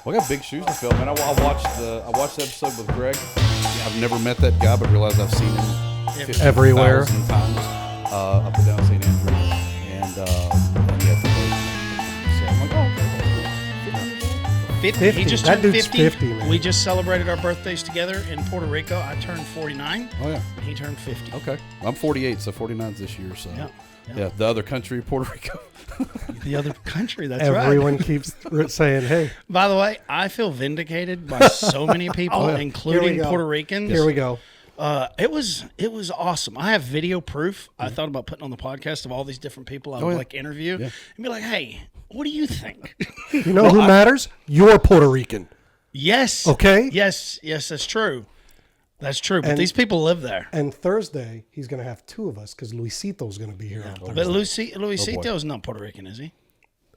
Well, I got big shoes to fill, man. I watched the episode with Greg. I've never met that guy, but realized I've seen him everywhere 50,000 times up and down St. Andrews, and yeah, so I'm like, oh, okay. 50. He just That turned dude's 50, man. We just celebrated our birthdays together in Puerto Rico. I turned 49. Oh yeah. And he turned 50. Okay. I'm 48, so 49's this year. So Yeah. the other country, Puerto Rico. The other country, that's Everyone right. keeps saying, hey. By the way, I feel vindicated by so many people, including Here we go. Puerto Ricans. Here we go. It was awesome. I have video proof. I thought about putting on the podcast of all these different people I would interview and be like, hey, what do you think? You know who matters? You're Puerto Rican. Yes. Okay? Yes, that's true. That's true. But these people live there. And Thursday, he's going to have two of us because Luisito's going to be here. But Luisito is not Puerto Rican, is he?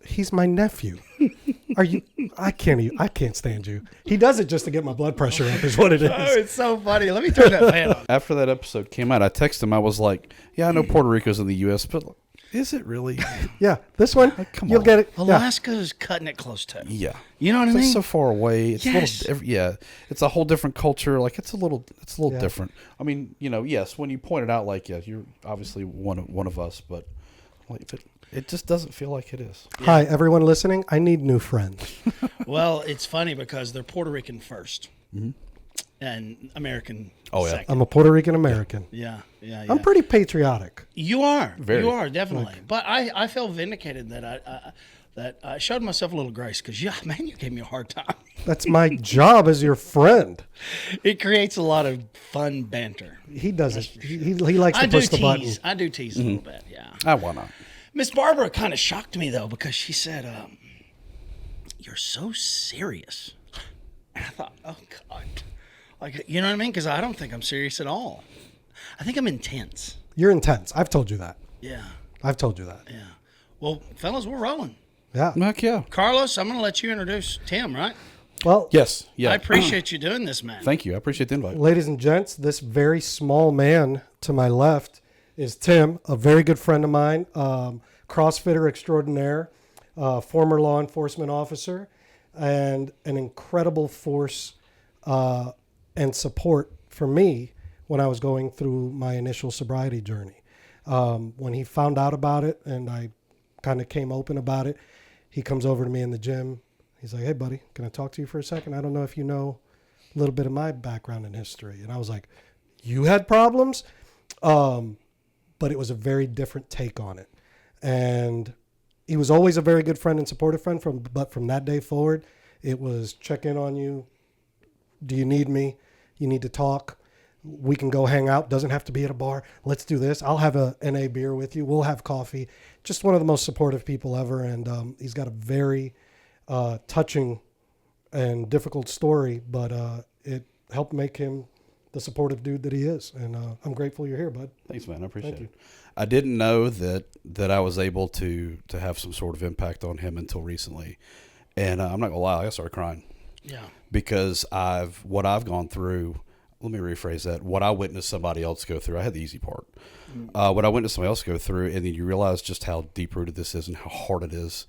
He's my nephew. Are you? I can't stand you. He does it just to get my blood pressure up, is what it is. Oh, it's so funny. Let me turn that fan on. After that episode came out, I texted him. I was like, yeah, I know Puerto Rico's in the U.S., but is it really? Yeah, this one, you'll get it. Alaska's cutting it close to. Yeah. You know what I mean? It's so far away. It's Yes. a little, it's a whole different culture. Like it's a little different. I mean, yes, when you pointed out, like, you're obviously one of us, but like, it just doesn't feel like it is. Yeah. Hi, everyone listening. I need new friends. Well, it's funny because they're Puerto Rican first and American second. I'm a Puerto Rican American. Yeah. I'm pretty patriotic. You are. Very. You are, definitely. But I feel vindicated that I showed myself a little grace because, you gave me a hard time. That's my job as your friend. It creates a lot of fun banter. He does it. He likes to push the button. I do tease a little bit, yeah. Why not? Miss Barbara kind of shocked me, though, because she said, you're so serious. And I thought, oh, God. Like, you know what I mean? Because I don't think I'm serious at all. I think I'm intense. You're intense. I've told you that. Yeah. I've told you that. Yeah. Well, fellas, we're rolling. Yeah. Heck yeah. Carlos, I'm going to let you introduce Tim, right? Well, Yes. Yeah. I appreciate you doing this, man. Thank you. I appreciate the invite. ladies and gents, this very small man to my left is Tim, a very good friend of mine, CrossFitter extraordinaire, former law enforcement officer, and an incredible force and support for me when I was going through my initial sobriety journey. When he found out about it and I kind of came open about it, he comes over to me in the gym. He's like, hey, buddy, can I talk to you for a second? I don't know if you know a little bit of my background and history. And I was like, you had problems? But it was a very different take on it. And he was always a very good friend and supportive friend, but from that day forward, it was check in on you. Do you need me? You need to talk. We can go hang out. Doesn't have to be at a bar. Let's do this. I'll have a NA beer with you. We'll have coffee. Just one of the most supportive people ever. And he's got a very touching and difficult story, but it helped make him the supportive dude that he is. And I'm grateful you're here, bud. Thanks, man. I appreciate it. I didn't know that I was able to have some sort of impact on him until recently. And I'm not going to lie, I started crying. Yeah. Because what I've gone through, let me rephrase that, what I witnessed somebody else go through, I had the easy part. What I witnessed somebody else go through, and then you realize just how deep-rooted this is and how hard it is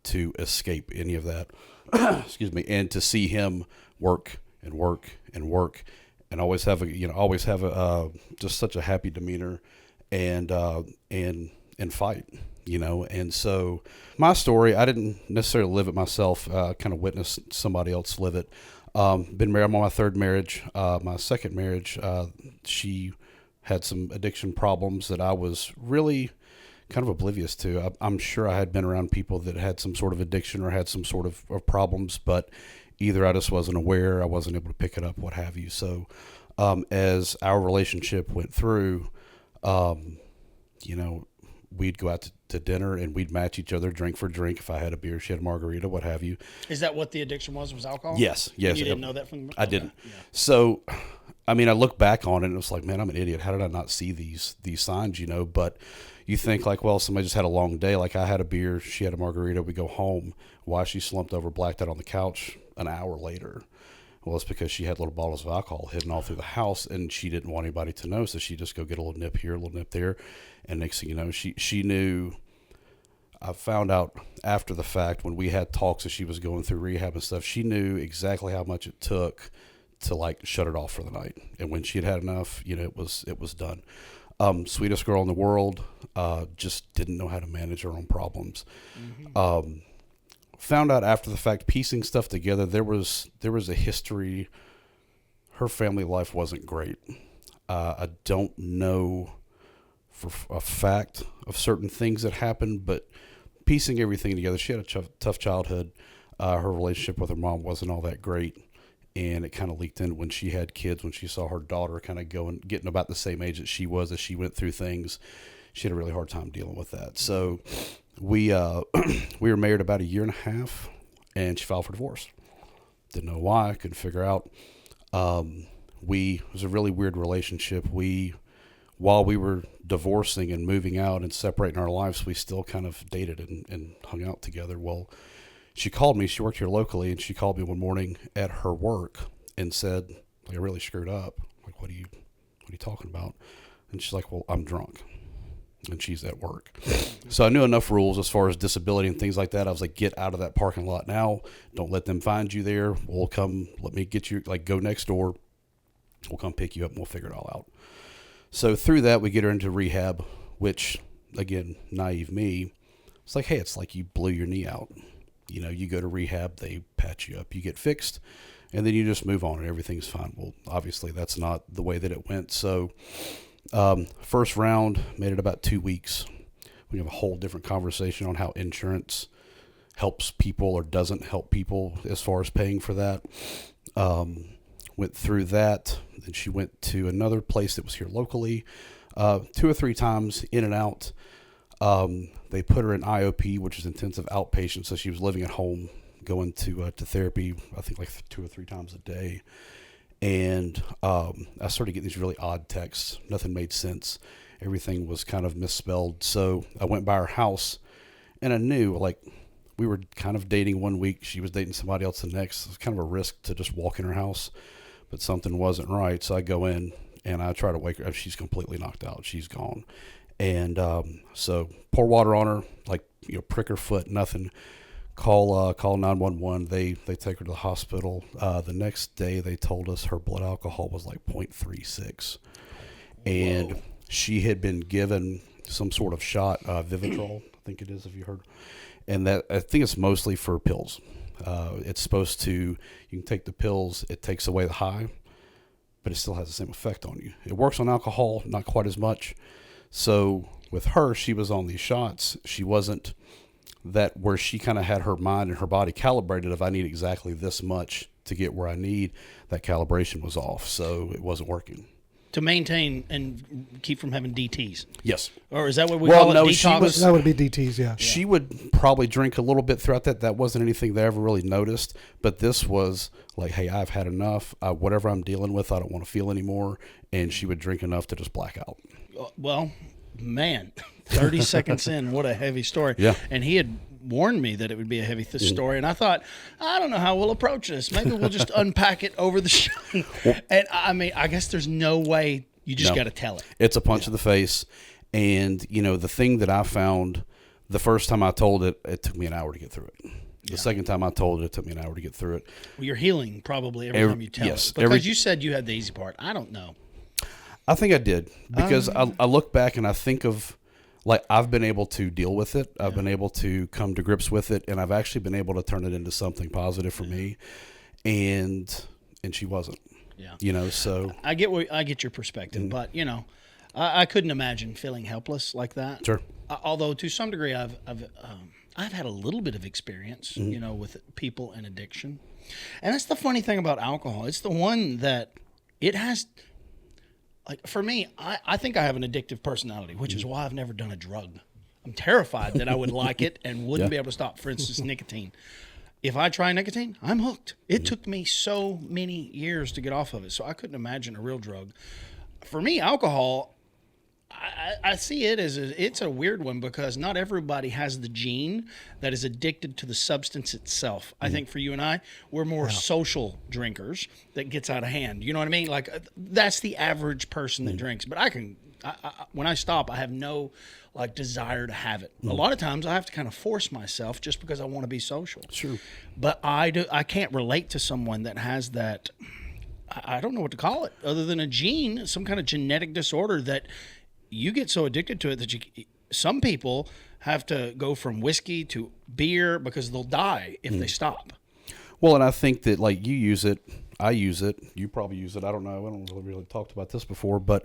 to escape any of that. Excuse me. And to see him work and work and work and always have just such a happy demeanor and fight, and so my story, I didn't necessarily live it myself, kind of witnessed somebody else live it. Been married, I'm on my third marriage. My second marriage, she had some addiction problems that I was really kind of oblivious to. I'm sure I had been around people that had some sort of addiction or had some sort of problems, but either I just wasn't aware, I wasn't able to pick it up, what have you. So as our relationship went through, we'd go out to dinner and we'd match each other drink for drink. If I had a beer, she had a margarita, what have you. Is that what the addiction was alcohol? Yes. And you didn't know that from the I didn't. Yeah. So, I mean, I look back on it and it was like, man, I'm an idiot. How did I not see these signs, But you think like, well, somebody just had a long day. Like I had a beer, she had a margarita, we go home. Why she slumped over, blacked out on the couch an hour later? Well, it's because she had little bottles of alcohol hidden all through the house and she didn't want anybody to know. So she just go get a little nip here, a little nip there. And next thing you know, she knew I found out after the fact when we had talks as she was going through rehab and stuff, she knew exactly how much it took to like shut it off for the night. And when she had had enough, it was done. Sweetest girl in the world, just didn't know how to manage her own problems. Mm-hmm. Found out after the fact, piecing stuff together, there was a history. Her family life wasn't great. I don't know for a fact of certain things that happened, but piecing everything together, she had a tough childhood. Her relationship with her mom wasn't all that great, and it kind of leaked in when she had kids. When she saw her daughter kind of getting about the same age that she was as she went through things, she had a really hard time dealing with that. So we were married about a year and a half, and she filed for divorce. Didn't know why, couldn't figure out. It was a really weird relationship. While we were divorcing and moving out and separating our lives, we still kind of dated and hung out together. Well, she called me. She worked here locally, and she called me one morning at her work and said, like, I really screwed up. I'm like, what are you talking about? And she's like, well, I'm drunk. And she's at work. So I knew enough rules as far as disability and things like that. I was like, get out of that parking lot now. Don't let them find you there. Let me get you, like, go next door. We'll come pick you up and we'll figure it all out. So through that, we get her into rehab, which, again, naive me, it's like, hey, it's like you blew your knee out. You go to rehab, they patch you up, you get fixed, and then you just move on and everything's fine. Well, obviously, that's not the way that it went. So first round, made it about 2 weeks. We have a whole different conversation on how insurance helps people or doesn't help people as far as paying for that. Went through that. Then she went to another place that was here locally, 2 or 3 times in and out. They put her in IOP, which is intensive outpatient. So she was living at home, going to therapy, I think like 2 or 3 times a day. And I started getting these really odd texts. Nothing made sense. Everything was kind of misspelled. So I went by her house, and I knew, like, we were kind of dating 1 week. She was dating somebody else the next. It was kind of a risk to just walk in her house, but something wasn't right. So I go in, and I try to wake her up. She's completely knocked out. She's gone. And so pour water on her, like, prick her foot, nothing. Call 911. They take her to the hospital. The next day they told us her blood alcohol was like 0.36. And she had been given some sort of shot, Vivitrol, I think it is, if you heard. And that, I think it's mostly for pills. It's supposed to, you can take the pills, it takes away the high, but it still has the same effect on you. It works on alcohol, not quite as much. So with her, she was on these shots. She wasn't that where she kind of had her mind and her body calibrated. If I need exactly this much to get where I need, that calibration was off. So it wasn't working. To maintain and keep from having DTs. Yes. Or is that what we call it? Detox? That would be DTs, yeah. She would probably drink a little bit throughout that. That wasn't anything that I ever really noticed. But this was like, hey, I've had enough. Whatever I'm dealing with, I don't want to feel anymore. And she would drink enough to just black out. Well, man, 30 seconds in, what a heavy story. Yeah. And he had warned me that it would be a heavy story. And I thought, I don't know how we'll approach this. Maybe we'll just unpack it over the show. And I mean, I guess there's no way. You just got to tell it. It's a punch in the face. And, the thing that I found, the first time I told it, it took me an hour to get through it. The second time I told it, it took me an hour to get through it. Well, you're healing probably every time you tell it. Because you said you had the easy part. I don't know. I think I did, because I look back and I think of, like, I've been able to deal with it. I've been able to come to grips with it, and I've actually been able to turn it into something positive for me. And she wasn't. Yeah. So I get your perspective, but I couldn't imagine feeling helpless like that. Sure. Although to some degree I've had a little bit of experience, with people and addiction. And that's the funny thing about alcohol. It's the one that it has. Like, for me, I think I have an addictive personality, which is why I've never done a drug. I'm terrified that I would like it and wouldn't be able to stop. For instance, nicotine. If I try nicotine, I'm hooked. It took me so many years to get off of it, so I couldn't imagine a real drug. For me, alcohol, I see it as it's a weird one, because not everybody has the gene that is addicted to the substance itself. I think for you and I, we're more social drinkers that gets out of hand. You know what I mean? Like, that's the average person that drinks. But I can When I stop, I have no like desire to have it. A lot of times I have to kind of force myself just because I want to be social. Sure. But I can't relate to someone that has that. I don't know what to call it other than a gene, some kind of genetic disorder that you get so addicted to it that some people have to go from whiskey to beer because they'll die if they stop. Well, and I think that like you use it, I use it, you probably use it. I don't know. I don't really talked about this before, but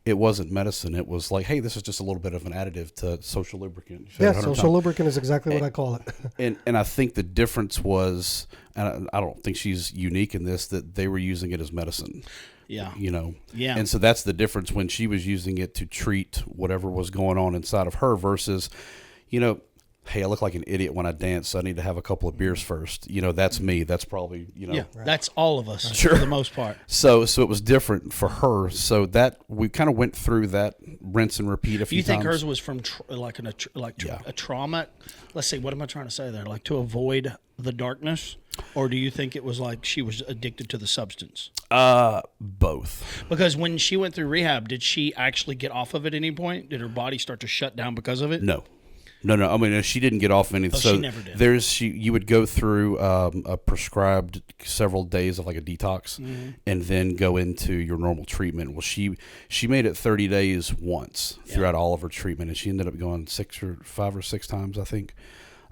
it wasn't medicine. It was like, hey, this is just a little bit of an additive to social lubricant. Yeah, social lubricant is exactly what I call it. And I think the difference was, and I don't think she's unique in this, that they were using it as medicine. Yeah. You know? Yeah. And so that's the difference when she was using it to treat whatever was going on inside of her versus, you know, hey, I look like an idiot when I dance, so I need to have a couple of beers first. You know, that's me. That's probably, you know. Yeah, that's all of us for the most part. So it was different for her. So that we kind of went through that rinse and repeat a few times. Do you think hers was from a trauma? Let's see, what am I trying to say there? Like to avoid the darkness? Or do you think it was like she was addicted to the substance? Both. Because when she went through rehab, did she actually get off of it at any point? Did her body start to shut down because of it? No. I mean, she didn't get off anything. Oh, so she never did. You would go through a prescribed several days of like a detox, and then go into your normal treatment. Well, she made it 30 days once throughout all of her treatment, and she ended up going 5 or 6 times, I think.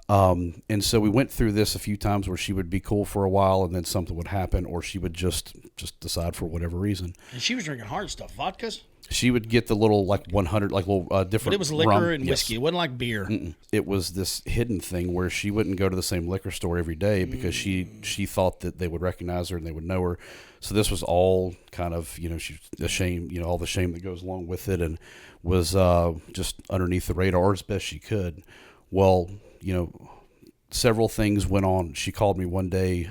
And so we went through this a few times where she would be cool for a while, and then something would happen, or she would just decide for whatever reason. And she was drinking hard stuff, vodkas. She would get the little like 100 like little different. But it was liquor rum. and whiskey. Yes. It wasn't like beer. It was this hidden thing where she wouldn't go to the same liquor store every day because she thought that they would recognize her and they would know her. So this was all kind of, you know, she's ashamed, you know, all the shame that goes along with it, and was just underneath the radar as best she could. Well, you know, several things went on. She called me one day.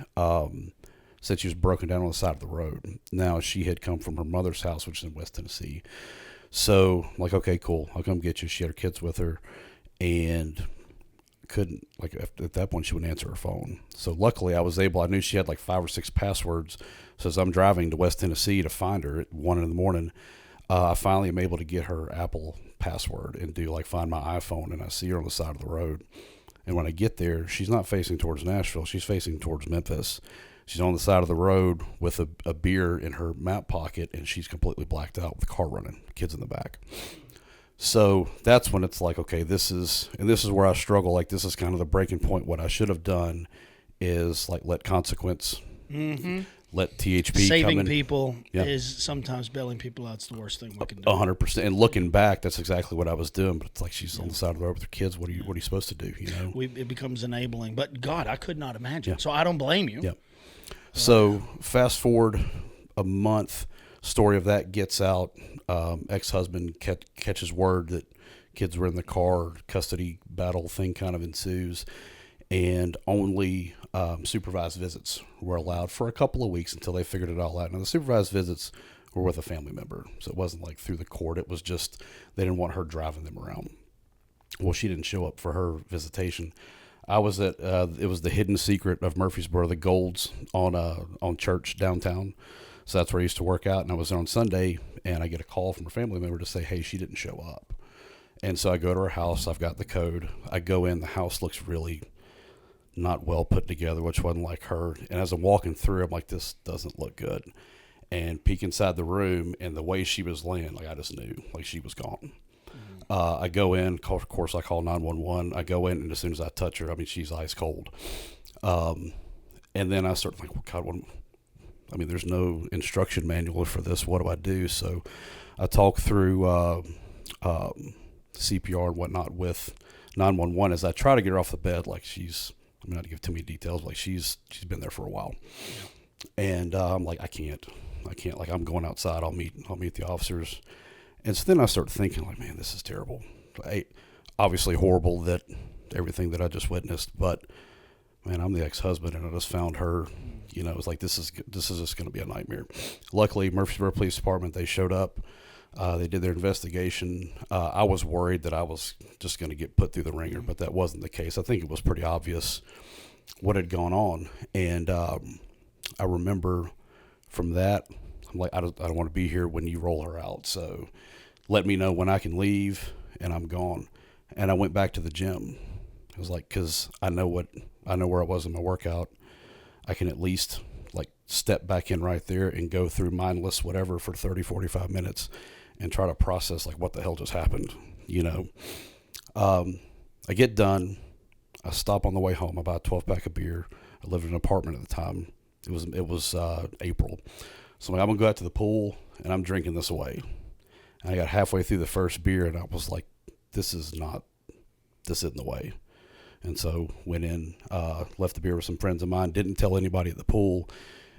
Said she was broken down on the side of the road. Now, she had come from her mother's house, which is in West Tennessee. So, I'm like, okay, cool. I'll come get you. She had her kids with her and couldn't, like, at that point, she wouldn't answer her phone. So, luckily, I knew she had like 5 or 6 passwords. So, as I'm driving to West Tennessee to find her at 1 in the morning, I finally am able to get her Apple password and find my iPhone, and I see her on the side of the road. And when I get there, she's not facing towards Nashville. She's facing towards Memphis. She's on the side of the road with a beer in her map pocket, and she's completely blacked out with the car running, kids in the back. So that's when it's like, okay, this is where I struggle. Like, this is kind of the breaking point. What I should have done is like let consequence, let THP Saving come in. people is sometimes bailing people out. It's the worst thing we can do. 100%. And looking back, that's exactly what I was doing. But it's like she's on the side of the road with her kids. What are you supposed to do? You know, it becomes enabling. But God, I could not imagine. So I don't blame you. Yeah. So fast forward a month, story of that gets out. Ex-husband catches word that kids were in the car. Custody battle thing kind of ensues, and only supervised visits were allowed for a couple of weeks until they figured it all out. Now, the supervised visits were with a family member, so it wasn't like through the court. It was just they didn't want her driving them around. Well, she didn't show up for her visitation. I was at it was the Hidden Secret of Murfreesboro, the Golds on Church downtown. So that's where I used to work out, and I was there on Sunday, and I get a call from a family member to say, hey, she didn't show up. And so I go to her house. I've got the code. I go in. The house looks really not well put together, which wasn't like her. And as I'm walking through, I'm like, this doesn't look good. And peek inside the room, and the way she was laying, like I just knew, like she was gone. I go in, of course, I call 911. I go in, and as soon as I touch her, I mean, she's ice cold. And then I start thinking, well, God, there's no instruction manual for this. What do I do? So I talk through CPR and whatnot with 911 as I try to get her off the bed. Like I'm not to give too many details. Like she's been there for a while. Yeah. And I'm like, I can't. Like, I'm going outside. I'll meet the officers. And so then I start thinking, like, man, this is terrible. Obviously horrible that everything that I just witnessed, but man, I'm the ex-husband, and I just found her. You know, it was like this is just going to be a nightmare. Luckily, Murfreesboro Police Department, they showed up. They did their investigation. I was worried that I was just going to get put through the ringer, but that wasn't the case. I think it was pretty obvious what had gone on, and I remember from that, I'm like, I don't want to be here when you roll her out. So let me know when I can leave, and I'm gone. And I went back to the gym. I was like, because I know where I was in my workout. I can at least like step back in right there and go through mindless whatever for 30, 45 minutes and try to process like what the hell just happened, you know. I get done. I stop on the way home. I buy a 12-pack of beer. I lived in an apartment at the time. It was April. So I'm like, I'm going to go out to the pool, and I'm drinking this away. And I got halfway through the first beer, and I was like, this isn't the way. And so went in, left the beer with some friends of mine, didn't tell anybody at the pool,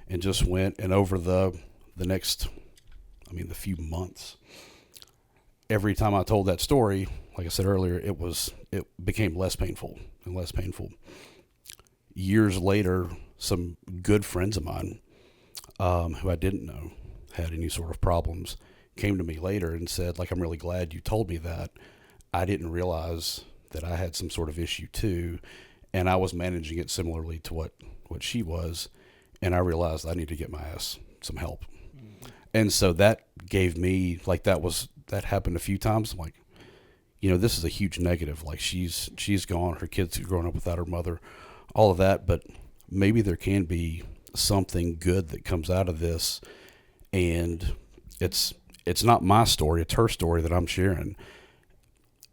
and just went. And over the next, the few months, every time I told that story, like I said earlier, it became less painful and less painful. Years later, some good friends of mine, who I didn't know had any sort of problems, came to me later and said, like, I'm really glad you told me that. I didn't realize that I had some sort of issue too, and I was managing it similarly to what she was, and I realized I need to get my ass some help. Mm-hmm. And so that gave me, like, that happened a few times. I'm like, this is a huge negative. Like, she's gone, her kids are growing up without her mother, all of that, but maybe there can be something good that comes out of this, and it's not my story, it's her story that I'm sharing,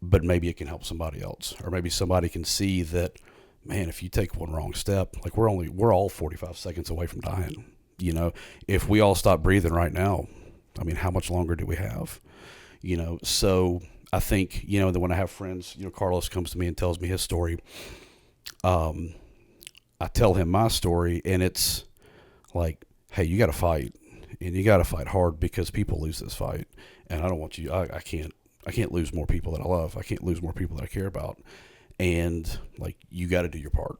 but maybe it can help somebody else, or maybe somebody can see that, man, if you take one wrong step, like we're all 45 seconds away from dying. If we all stop breathing right now, how much longer do we have? So I think, that when I have friends, Carlos comes to me and tells me his story, I tell him my story, and it's like, hey, you got to fight, and you got to fight hard, because people lose this fight, and I don't want you. I can't lose more people that I love. I can't lose more people that I care about, and like, you got to do your part.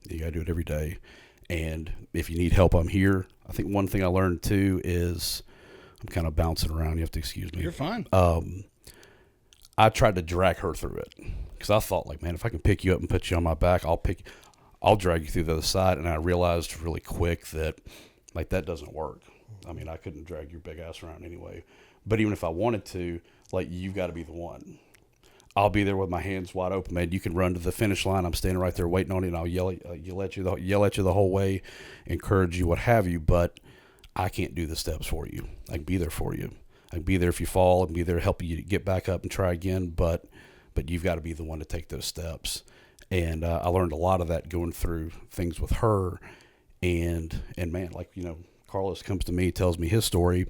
You got to do it every day, and if you need help, I'm here. I think one thing I learned too is I'm kind of bouncing around. You have to excuse me. You're fine. I tried to drag her through it, because I thought, like, man, if I can pick you up and put you on my back, I'll drag you through the other side. And I realized really quick that, like, that doesn't work. I couldn't drag your big ass around anyway. But even if I wanted to, like, you've got to be the one. I'll be there with my hands wide open, man. You can run to the finish line. I'm standing right there waiting on you, and I'll yell at you the whole way, encourage you, what have you. But I can't do the steps for you. I can be there for you. I can be there if you fall, and be there to help you get back up and try again. But you've got to be the one to take those steps. And I learned a lot of that going through things with her. And man, like, Carlos comes to me, tells me his story.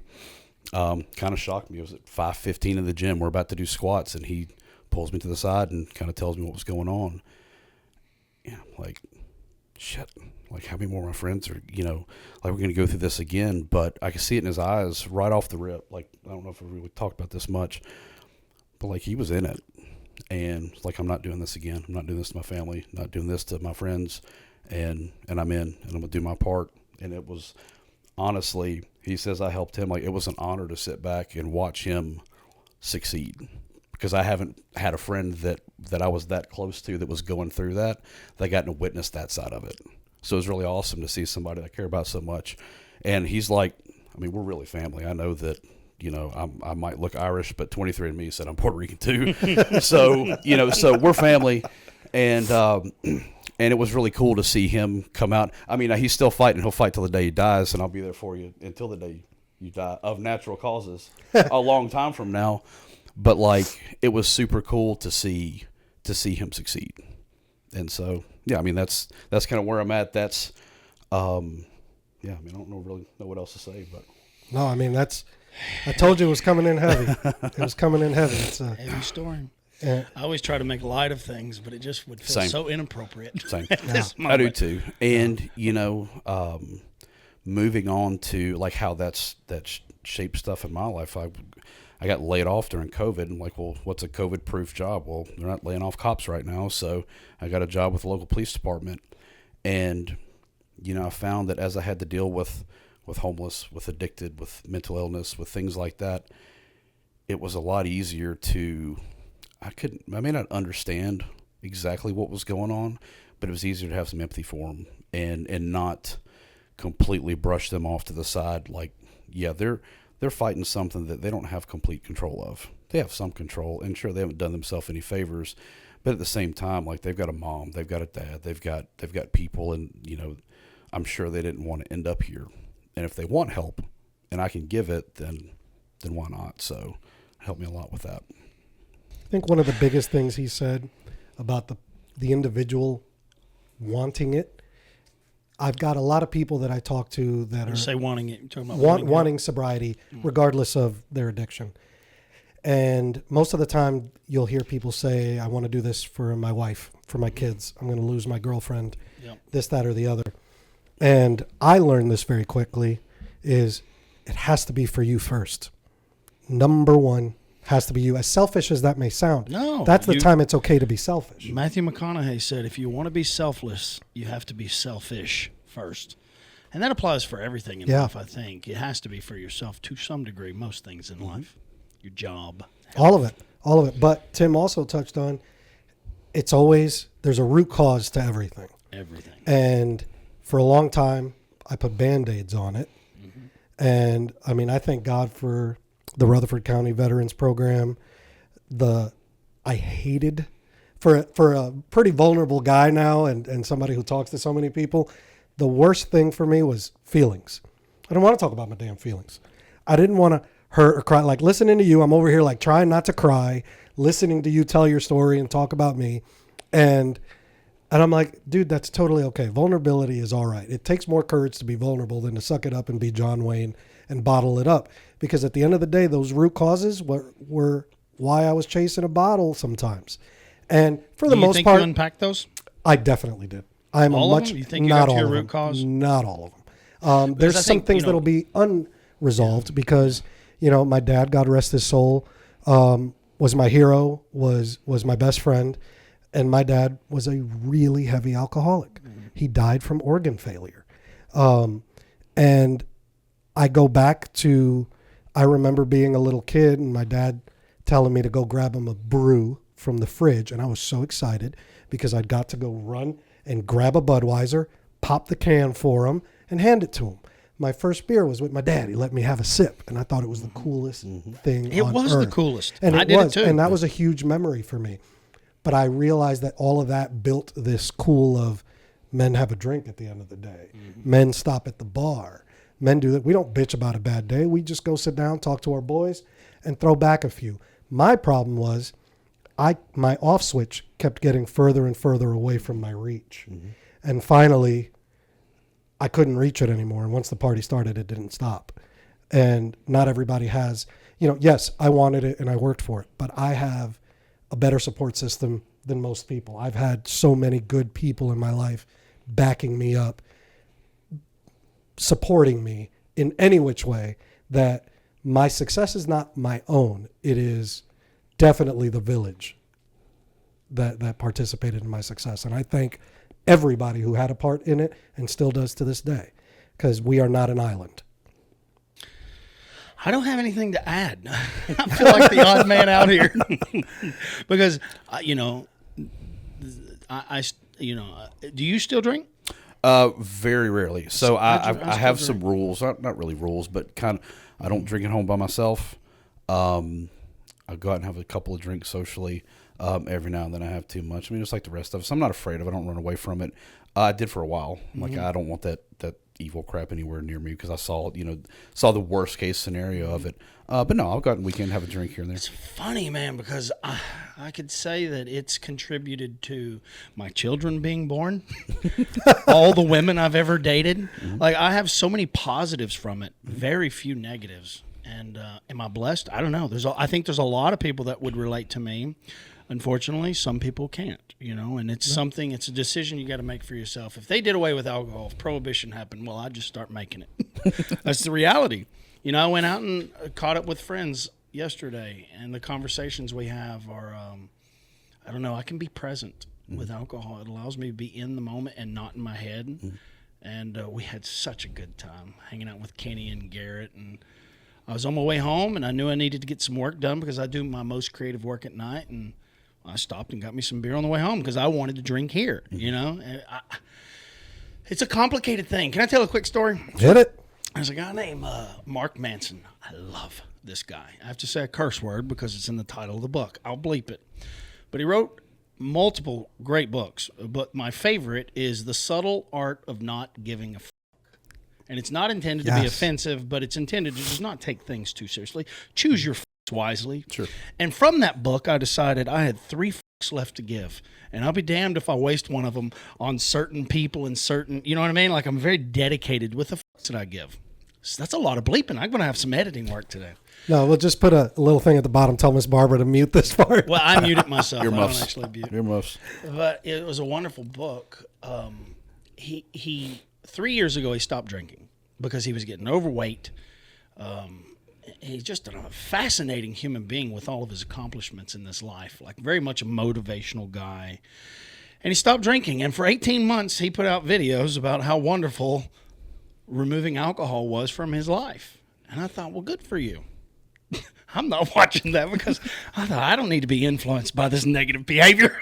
Kind of shocked me. It was at 5:15 in the gym. We're about to do squats, and he pulls me to the side and kind of tells me what was going on. Yeah, like, shit. Like, how many more of my friends are, like, we're going to go through this again. But I could see it in his eyes right off the rip. Like, I don't know if we really talked about this much, but like, he was in it. And like, I'm not doing this again. I'm not doing this to my family, not doing this to my friends. And I'm in, and I'm going to do my part. And it was, honestly, he says I helped him. Like, it was an honor to sit back and watch him succeed, because I haven't had a friend that I was that close to that was going through that got to witness that side of it. So it was really awesome to see somebody I care about so much. And he's like, we're really family. I know that, I might look Irish, but 23andMe said I'm Puerto Rican too. So, so we're family. And it was really cool to see him come out. He's still fighting. He'll fight till the day he dies, and I'll be there for you until the day you die of natural causes a long time from now. But like, it was super cool to see him succeed. And so, yeah, that's kind of where I'm at. That's, I don't really know what else to say, but. No, I told you it was coming in heavy. It was coming in heavy. It's a heavy story. Yeah. I always try to make light of things, but it just would feel so inappropriate. Same. Yeah. I do too. And, moving on to like how that shaped stuff in my life. I got laid off during COVID, and like, well, what's a COVID-proof job? Well, they're not laying off cops right now. So I got a job with the local police department. And, I found that as I had to deal with homeless, with addicted, with mental illness, with things like that, it was a lot easier I may not understand exactly what was going on, but it was easier to have some empathy for them and not completely brush them off to the side. Like, yeah, they're they're fighting something that they don't have complete control of. They have some control, and sure, they haven't done themselves any favors, but at the same time, like, they've got a mom, they've got a dad, they've got people, and, you know, I'm sure they didn't want to end up here. And if they want help and I can give it, then why not? So help me a lot with that. I think one of the biggest things he said about the individual wanting it, I've got a lot of people that I talk to that You are say wanting it. You're talking about wanting sobriety regardless of their addiction. And most of the time you'll hear people say, I want to do this for my wife, for my kids. I'm going to lose my girlfriend, this, that, or the other. And I learned this very quickly is it has to be for you first. Number one has to be you. As selfish as that may sound, that's the time it's okay to be selfish. Matthew McConaughey said, if you want to be selfless, you have to be selfish first. And that applies for everything in life, I think. It has to be for yourself to some degree, most things in life. Your job. All of it. But Tim also touched on, there's a root cause to everything. Everything. And for a long time, I put Band-Aids on it. And, I mean, I thank God for the Rutherford County Veterans Program. I hated, for a pretty vulnerable guy now and somebody who talks to so many people, the worst thing for me was feelings. I don't want to talk about my damn feelings. I didn't want to hurt or cry. Like, listening to you, I'm over here like trying not to cry, listening to you tell your story and talk about me. And I'm like, dude, that's totally okay. Vulnerability is all right. It takes more courage to be vulnerable than to suck it up and be John Wayne and bottle it up. Because at the end of the day, those root causes were why I was chasing a bottle sometimes. And for the most part, you unpacked those? I definitely did. I'm all a much of them? You think you not got to all your of root them. cause? Not all of them. There's some things that'll be unresolved because, you know, my dad, God rest his soul, was my hero, was my best friend. And my dad was a really heavy alcoholic. He died from organ failure. And I go back to, I remember being a little kid and my dad telling me to go grab him a brew from the fridge. And I was so excited because I'd got to go run and grab a Budweiser, pop the can for him, and hand it to him. My first beer was with my dad. He let me have a sip, and I thought it was the coolest thing It on was earth. the coolest. And I it did was, it too. and that was a huge memory for me. But I realized that all of that built this cool of men have a drink at the end of the day. Men stop at the bar. Men do that. We don't bitch about a bad day. We just go sit down, talk to our boys, and throw back a few. My problem was my off switch kept getting further and further away from my reach. And finally, I couldn't reach it anymore. And once the party started, it didn't stop. And not everybody has, yes, I wanted it and I worked for it, but I have a better support system than most people. I've had so many good people in my life backing me up, supporting me in any which way, that my success is not my own. It is definitely the village that participated in my success. And I thank everybody who had a part in it and still does to this day, because we are not an island. I don't have anything to add. I feel like the odd man out here because, do you still drink? Very rarely. So I have some rules, not really rules, but kind of, I don't drink at home by myself. I go out and have a couple of drinks socially. Every now and then I have too much. I mean, it's like the rest of us. I'm not afraid of it. I don't run away from it. I did for a while. Like, I don't want that evil crap anywhere near me because I saw the worst case scenario of it. But no, I'll go out and weekend, have a drink here and there. It's funny, man, because I could say that it's contributed to my children being born, all the women I've ever dated. Like, I have so many positives from it, very few negatives. And am I blessed? I don't know. I think there's a lot of people that would relate to me. Unfortunately, some people can't, and it's it's a decision you got to make for yourself. If they did away with alcohol, if prohibition happened, well, I'd just start making it. That's the reality. I went out and caught up with friends yesterday, and the conversations we have are, I don't know, I can be present with alcohol. It allows me to be in the moment and not in my head. And we had such a good time hanging out with Kenny and Garrett, and I was on my way home, and I knew I needed to get some work done because I do my most creative work at night, and I stopped and got me some beer on the way home because I wanted to drink here, And it's a complicated thing. Can I tell a quick story? Hit it. There's a guy named Mark Manson. I love this guy. I have to say a curse word because it's in the title of the book. I'll bleep it. But he wrote multiple great books. But my favorite is The Subtle Art of Not Giving a Fuck. And it's not intended to be offensive, but it's intended to just not take things too seriously. Choose your fucks wisely. Sure. And from that book, I decided I had 3 fucks left to give. And I'll be damned if I waste one of them on certain people and certain, you know what I mean? Like, I'm very dedicated with the fucks that I give. So that's a lot of bleeping. I'm going to have some editing work today. No, we'll just put a little thing at the bottom. Tell Miss Barbara to mute this part. Well, I mute it myself. Your I muffs. don't actually mute. Your muffs. But it was a wonderful book. He 3 years ago, he stopped drinking because he was getting overweight. He's just a fascinating human being with all of his accomplishments in this life, like very much a motivational guy. And he stopped drinking. And for 18 months, he put out videos about how wonderful removing alcohol was from his life. And I thought, well, good for you. I'm not watching that because I thought I don't need to be influenced by this negative behavior.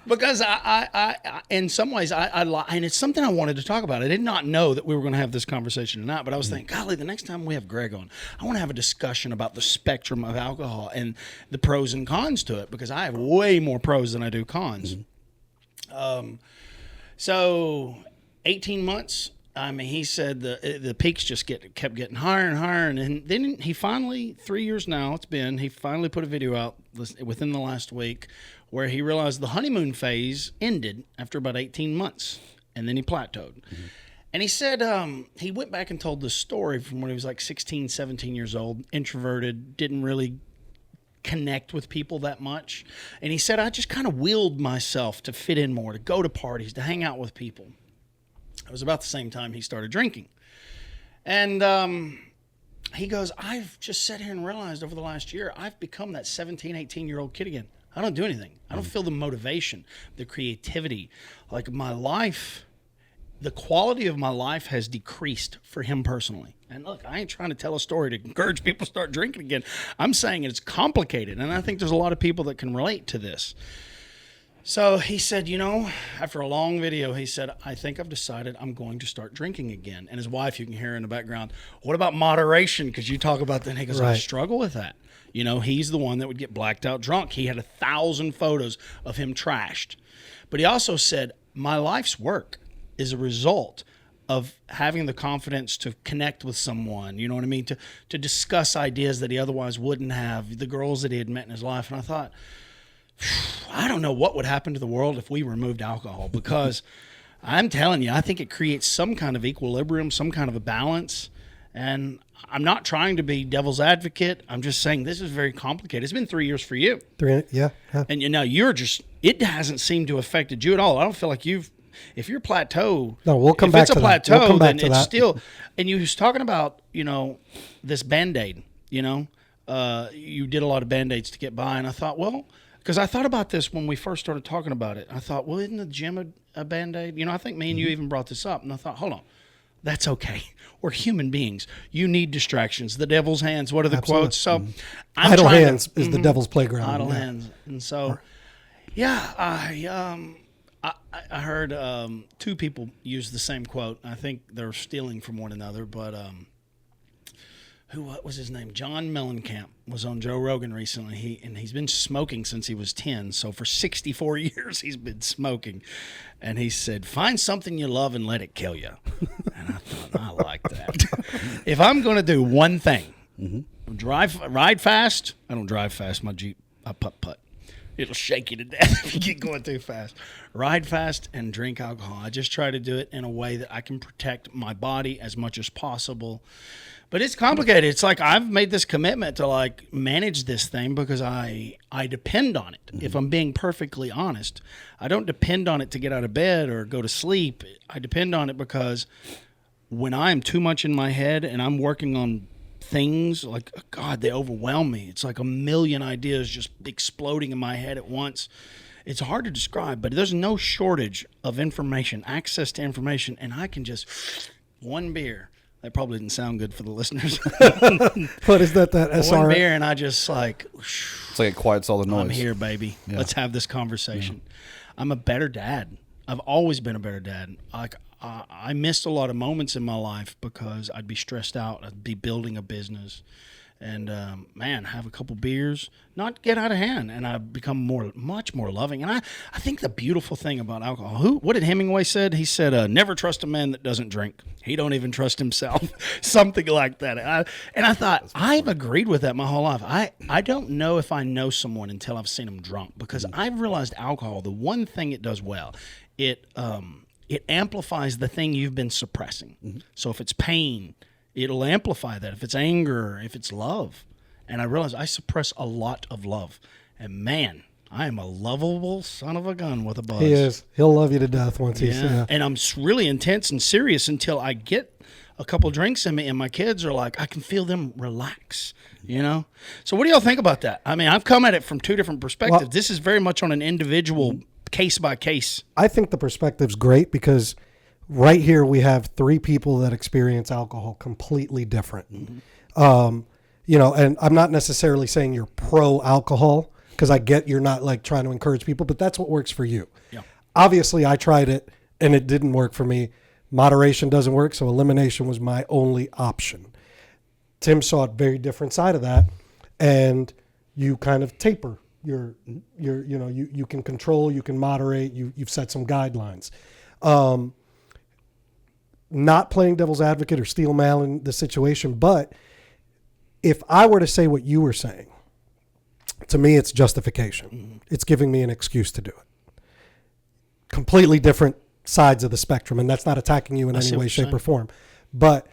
Because I in some ways, and it's something I wanted to talk about. I did not know that we were going to have this conversation tonight, but I was thinking, golly, the next time we have Greg on, I want to have a discussion about the spectrum of alcohol and the pros and cons to it, because I have way more pros than I do cons. So 18 months. I mean, he said the peaks just kept getting higher and higher, and then he finally, 3 years now it's been, he finally put a video out within the last week where he realized the honeymoon phase ended after about 18 months, and then he plateaued. Mm-hmm. And he said he went back and told this story from when he was like 16, 17 years old, introverted, didn't really connect with people that much. And he said, I just kind of willed myself to fit in more, to go to parties, to hang out with people. It was about the same time he started drinking. And he goes, I've just sat here and realized over the last year, I've become that 17, 18-year-old kid again. I don't do anything. I don't feel the motivation, the creativity. Like, my life, the quality of my life has decreased for him personally. And look, I ain't trying to tell a story to encourage people to start drinking again. I'm saying it's complicated, and I think there's a lot of people that can relate to this. So he said, after a long video, he said, I think I've decided I'm going to start drinking again. And his wife, you can hear in the background, what about moderation? Because you talk about that. And he goes, I struggle with that. He's the one that would get blacked out drunk. He had 1,000 photos of him trashed. But he also said, my life's work is a result of having the confidence to connect with someone, you know what I mean? To discuss ideas that he otherwise wouldn't have, the girls that he had met in his life. And I thought, I don't know what would happen to the world if we removed alcohol, because I'm telling you, I think it creates some kind of equilibrium, some kind of a balance. And I'm not trying to be devil's advocate. I'm just saying this is very complicated. It's been 3 years for you. Yeah. And it hasn't seemed to have affected you at all. I don't feel like if you're plateau. No, we'll come back to that. If it's a plateau, then it's still, and you was talking about, this Band-Aid, you did a lot of Band-Aids to get by. And I thought, well, because I thought about this when we first started talking about it. I thought, well, isn't the gym a Band-Aid? I think me and you even brought this up. And I thought, hold on, that's okay. We're human beings. You need distractions. The devil's hands. What are the quotes? So idle hands is the devil's playground. Idle hands. And so, I heard 2 people use the same quote. I think they're stealing from one another, but what was his name? John Mellencamp was on Joe Rogan recently. He's been smoking since he was 10. So for 64 years, he's been smoking. And he said, find something you love and let it kill you. And I thought, I like that. If I'm going to do one thing, ride fast. I don't drive fast. My Jeep, I putt. It'll shake you to death if you get going too fast. Ride fast and drink alcohol. I just try to do it in a way that I can protect my body as much as possible. But it's complicated. It's like I've made this commitment to manage this thing because I depend on it. Mm-hmm. If I'm being perfectly honest, I don't depend on it to get out of bed or go to sleep. I depend on it because when I'm too much in my head and I'm working on things, God, they overwhelm me. It's like a million ideas just exploding in my head at once. It's hard to describe, but there's no shortage of information, access to information, and I can just, one beer. That probably didn't sound good for the listeners. What is that SR? One beer, and I just it's like it quiets all the noise. I'm here, baby. Yeah. Let's have this conversation. Yeah. I'm a better dad. I've always been a better dad. I missed a lot of moments in my life because I'd be stressed out. I'd be building a business, and man, have a couple beers, not get out of hand, and I become much more loving. And I think the beautiful thing about alcohol, what did Hemingway said? He said, never trust a man that doesn't drink. He don't even trust himself. Something like that. And I thought, I've agreed with that my whole life. I don't know if I know someone until I've seen them drunk, because I've realized alcohol, the one thing it does well, it amplifies the thing you've been suppressing. Mm-hmm. So if it's pain, it'll amplify that. If it's anger, if it's love. And I realize I suppress a lot of love. And man, I am a lovable son of a gun with a buzz. He is. He'll love you to death once he's And I'm really intense and serious until I get a couple drinks in me, and my kids are like, I can feel them relax, you know? So what do y'all think about that? I mean, I've come at it from two different perspectives. Well, this is very much on an individual case by case. I think the perspective's great because right here we have three people that experience alcohol completely different. Mm-hmm. You know, and I'm not necessarily saying you're pro alcohol, because I get you're not like trying to encourage people, but that's what works for you. Yeah. Obviously, I tried it and it didn't work for me. Moderation doesn't work, so elimination was my only option. Tim saw a very different side of that, and you kind of taper. You can control, you can moderate, you've set some guidelines. Not playing devil's advocate or steel man in the situation, but if I were to say what you were saying, to me it's justification. Mm-hmm. It's giving me an excuse to do it. Completely different sides of the spectrum, and that's not attacking you in any way, shape, or form. But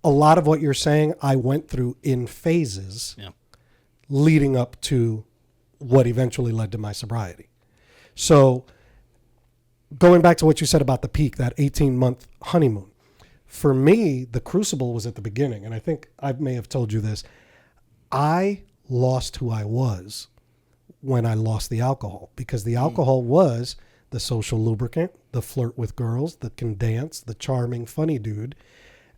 a lot of what you're saying, I went through in phases leading up to what eventually led to my sobriety. So going back to what you said about the peak, that 18-month honeymoon, for me, the crucible was at the beginning. And I think I may have told you this. I lost who I was when I lost the alcohol, because the alcohol was the social lubricant, the flirt with girls, the can dance, the charming, funny dude.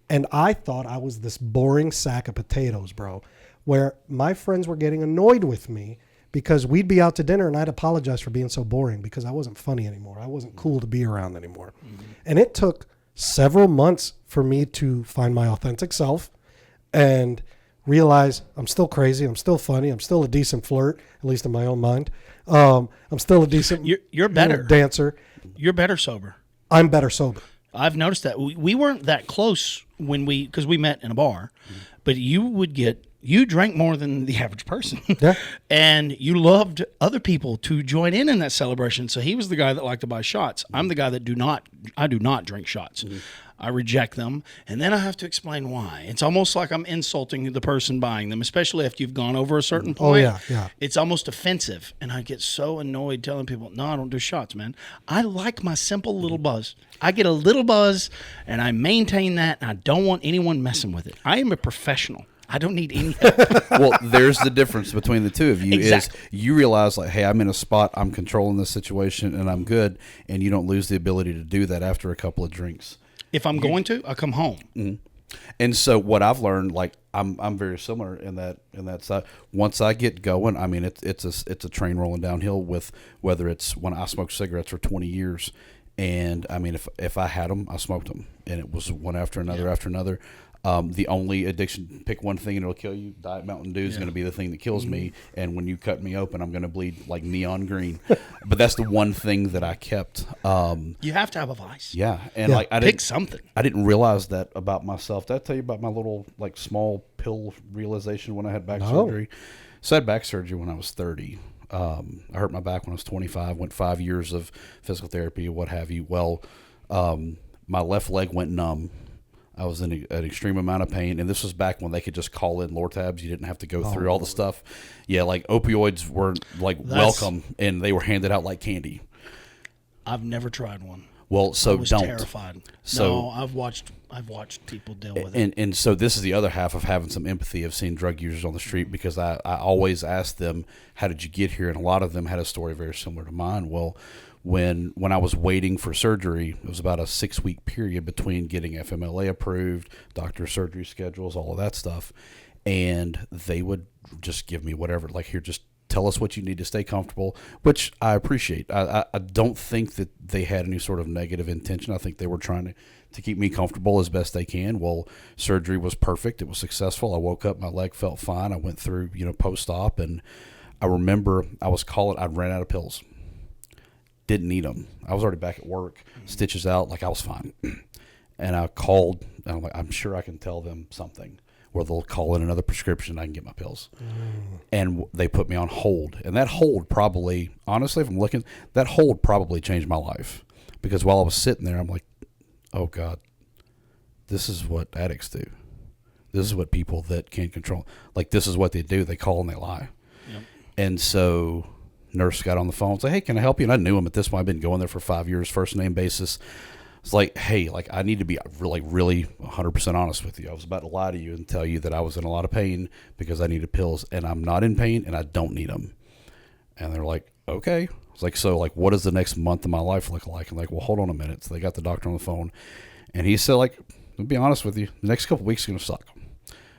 And I thought I was this boring sack of potatoes, bro, where my friends were getting annoyed with me because we'd be out to dinner and I'd apologize for being so boring because I wasn't funny anymore. I wasn't cool to be around anymore. Mm-hmm. And it took several months for me to find my authentic self and realize I'm still crazy. I'm still funny. I'm still a decent flirt, at least in my own mind. I'm still a decent you're better dancer. You're better sober. I'm better sober. I've noticed that. We weren't that close because we met in a bar, but you drank more than the average person. Yeah. And you loved other people to join in that celebration. So he was the guy that liked to buy shots. I'm the guy that do not drink shots. Mm-hmm. I reject them, and then I have to explain why. It's almost like I'm insulting the person buying them, especially after you've gone over a certain point. Oh, yeah. It's almost offensive, and I get so annoyed telling people, no, I don't do shots, man. I like my simple little buzz. I get a little buzz, and I maintain that, and I don't want anyone messing with it. I am a professional. I don't need any help. Well, there's the difference between the two of you. Exactly. Is you realize, like, hey, I'm in a spot, I'm controlling this situation, and I'm good, and you don't lose the ability to do that after a couple of drinks. If I'm going to, I come home. Mm-hmm. And so what I've learned, like I'm very similar in that side. Once I get going, I mean it's a train rolling downhill. With whether it's when I smoked cigarettes for 20 years, and I mean if I had them, I smoked them, and it was one after another after another. The only addiction, pick one thing and it'll kill you. Diet Mountain Dew is going to be the thing that kills me. And when you cut me open, I'm going to bleed like neon green. But that's the one thing that I kept. You have to have a vice. Yeah. And like pick something. I didn't realize that about myself. Did I tell you about my little like small pill realization when I had back surgery? So I had back surgery when I was 30. I hurt my back when I was 25, went 5 years of physical therapy, what have you. Well, my left leg went numb. I was in an extreme amount of pain, and this was back when they could just call in Lortabs. You didn't have to go through all the stuff. Yeah, like opioids were like welcome, and they were handed out like candy. I've never tried one. Well, so I was don't. Terrified. So no, I've watched people deal with it. And so this is the other half of having some empathy of seeing drug users on the street, because I always ask them, how did you get here? And a lot of them had a story very similar to mine. Well, when I was waiting for surgery, it was about a 6-week period between getting FMLA approved, doctor surgery schedules, all of that stuff. And they would just give me whatever, like, here, just tell us what you need to stay comfortable, which I appreciate. I don't think that they had any sort of negative intention. I think they were trying to keep me comfortable as best they can. Well, surgery was perfect. It was successful. I woke up, my leg felt fine. I went through, post-op, and I remember I ran out of pills. Didn't need them. I was already back at work, stitches out, like I was fine. And I called, and I'm like, I'm sure I can tell them something, where they'll call in another prescription and I can get my pills. And they put me on hold. And that hold probably, honestly, if I'm looking, that hold probably changed my life. Because while I was sitting there, I'm like, oh God, this is what addicts do. This is what people that can't control, like this is what they do. They call and they lie. Yep. And so nurse got on the phone and said, hey, can I help you? And I knew him at this point. I've been going there for 5 years, first name basis. It's like, hey, like I need to be really 100% honest with you. I was about to lie to you and tell you that I was in a lot of pain because I needed pills, and I'm not in pain and I don't need them. And they're like, okay. I was like, so like, what does the next month of my life look like? And like, well, hold on a minute. So they got the doctor on the phone, and he said, like, I'll be honest with you, the next couple of weeks are going to suck.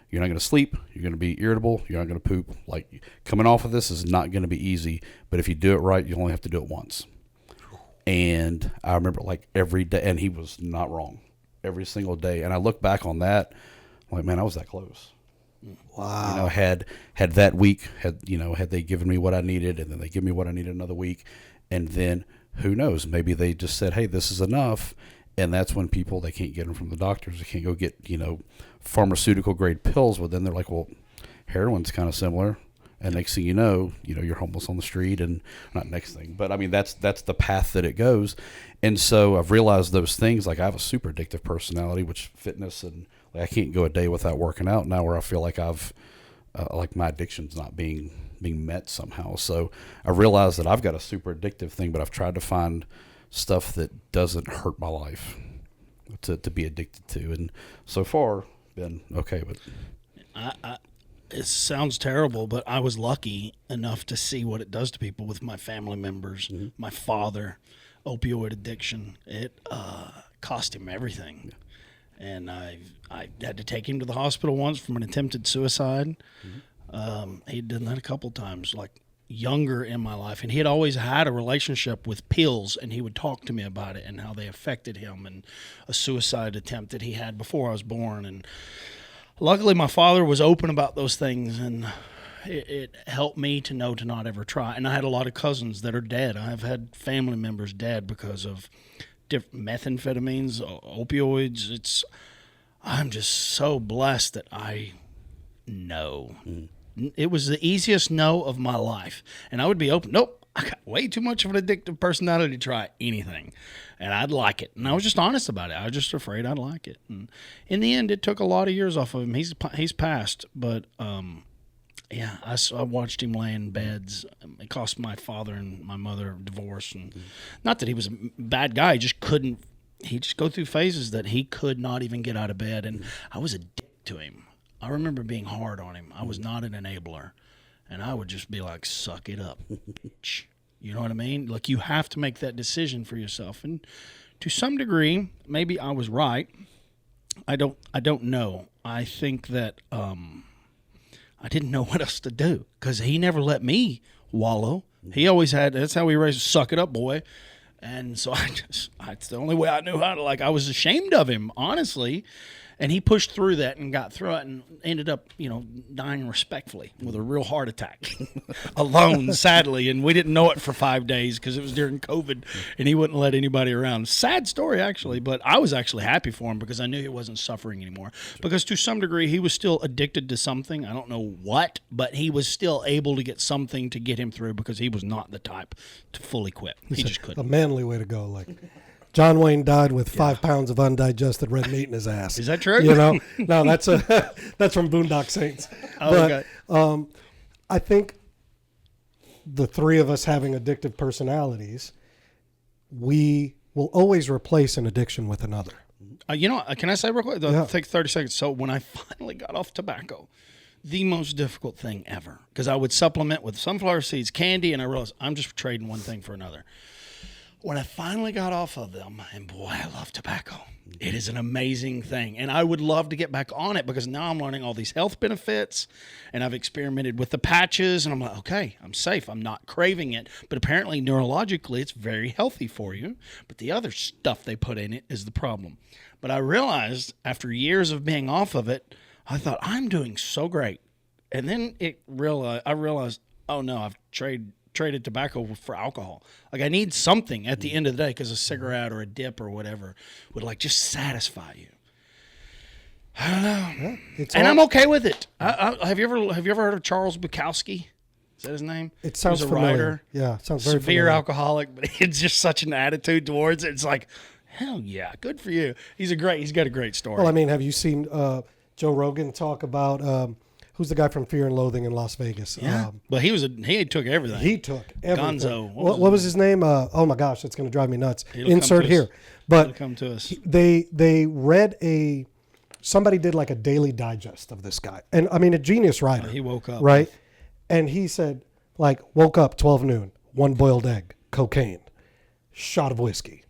You're not going to sleep. You're going to be irritable. You're not going to poop. Like, coming off of this is not going to be easy, but if you do it right, you only have to do it once. And I remember like every day, and he was not wrong, every single day. And I look back on that, I'm like, man, I was that close. Wow. Had that week, had they given me what I needed, and then they give me what I needed another week. And then who knows, maybe they just said, hey, this is enough. And that's when people, they can't get them from the doctors. They can't go get, pharmaceutical grade pills. But then they're like, well, heroin's kind of similar. And next thing you know, you're homeless on the street, and not next thing, but I mean, that's the path that it goes. And so I've realized those things, like I have a super addictive personality, which fitness, and like I can't go a day without working out now, where I feel like I've, like my addiction's not being met somehow. So I realized that I've got a super addictive thing, but I've tried to find stuff that doesn't hurt my life to be addicted to. And so far been okay, but it sounds terrible, but I was lucky enough to see what it does to people with my family members. Mm-hmm. My father, opioid addiction, it cost him everything. Yeah. And I had to take him to the hospital once from an attempted suicide. Mm-hmm. He'd done that a couple times, like younger in my life. And he had always had a relationship with pills, and he would talk to me about it and how they affected him, and a suicide attempt that he had before I was born. And luckily, my father was open about those things, and it helped me to know to not ever try. And I had a lot of cousins that are dead. I've had family members dead because of different methamphetamines, opioids. I'm just so blessed that I know. It was the easiest no of my life. And I would be open. Nope, I got way too much of an addictive personality to try anything. And I'd like it. And I was just honest about it. I was just afraid I'd like it. And in the end, it took a lot of years off of him. He's passed. But, yeah, I watched him lay in beds. It cost my father and my mother a divorce. And not that he was a bad guy. He just couldn't. He'd just go through phases that he could not even get out of bed. And I was addicted to him. I remember being hard on him. I was not an enabler. And I would just be like, suck it up. You know what I mean? Like, you have to make that decision for yourself. And to some degree, maybe I was right. I don't know. I think that I didn't know what else to do, because he never let me wallow. He always had, that's how he raised, suck it up, boy. And so it's the only way I knew how to, like, I was ashamed of him, honestly. And he pushed through that and got through it and ended up, dying respectfully with a real heart attack alone, sadly. And we didn't know it for 5 days because it was during COVID, and he wouldn't let anybody around. Sad story, actually, but I was actually happy for him because I knew he wasn't suffering anymore. Because to some degree, he was still addicted to something. I don't know what, but he was still able to get something to get him through, because he was not the type to fully quit. He just couldn't. A manly way to go, like... John Wayne died with 5 pounds of undigested red meat in his ass. Is that true? No, that's from Boondock Saints. Oh, but okay. I think the three of us having addictive personalities, we will always replace an addiction with another. Can I say real quick? Yeah. Take 30 seconds. So when I finally got off tobacco, the most difficult thing ever, because I would supplement with sunflower seeds, candy, and I realized I'm just trading one thing for another. When I finally got off of them, and boy, I love tobacco. It is an amazing thing. And I would love to get back on it because now I'm learning all these health benefits and I've experimented with the patches and I'm like, okay, I'm safe. I'm not craving it. But apparently neurologically it's very healthy for you. But the other stuff they put in it is the problem. But I realized after years of being off of it, I thought I'm doing so great. And then I realized, oh no, I've traded tobacco for alcohol. Like I need something at the end of the day because a cigarette or a dip or whatever would like just satisfy you. I don't know, and I'm okay with it. Have you ever heard of Charles Bukowski? Is that his name? It sounds he was a familiar. writer. Yeah, sounds very severe familiar. alcoholic, but it's just such an attitude towards it. It's like, hell yeah, good for you. He's got a great story. Well, I mean, have you seen Joe Rogan talk about who's the guy from Fear and Loathing in Las Vegas? Yeah, but he took everything. He took everything. Gonzo. What was his name? Oh my gosh, that's going to drive me nuts. It'll Insert come to us. here. But It'll come to us. they read somebody did like a daily digest of this guy, and I mean a genius writer. He woke up right, and he said like woke up 12 noon, 1 boiled egg, cocaine, shot of whiskey.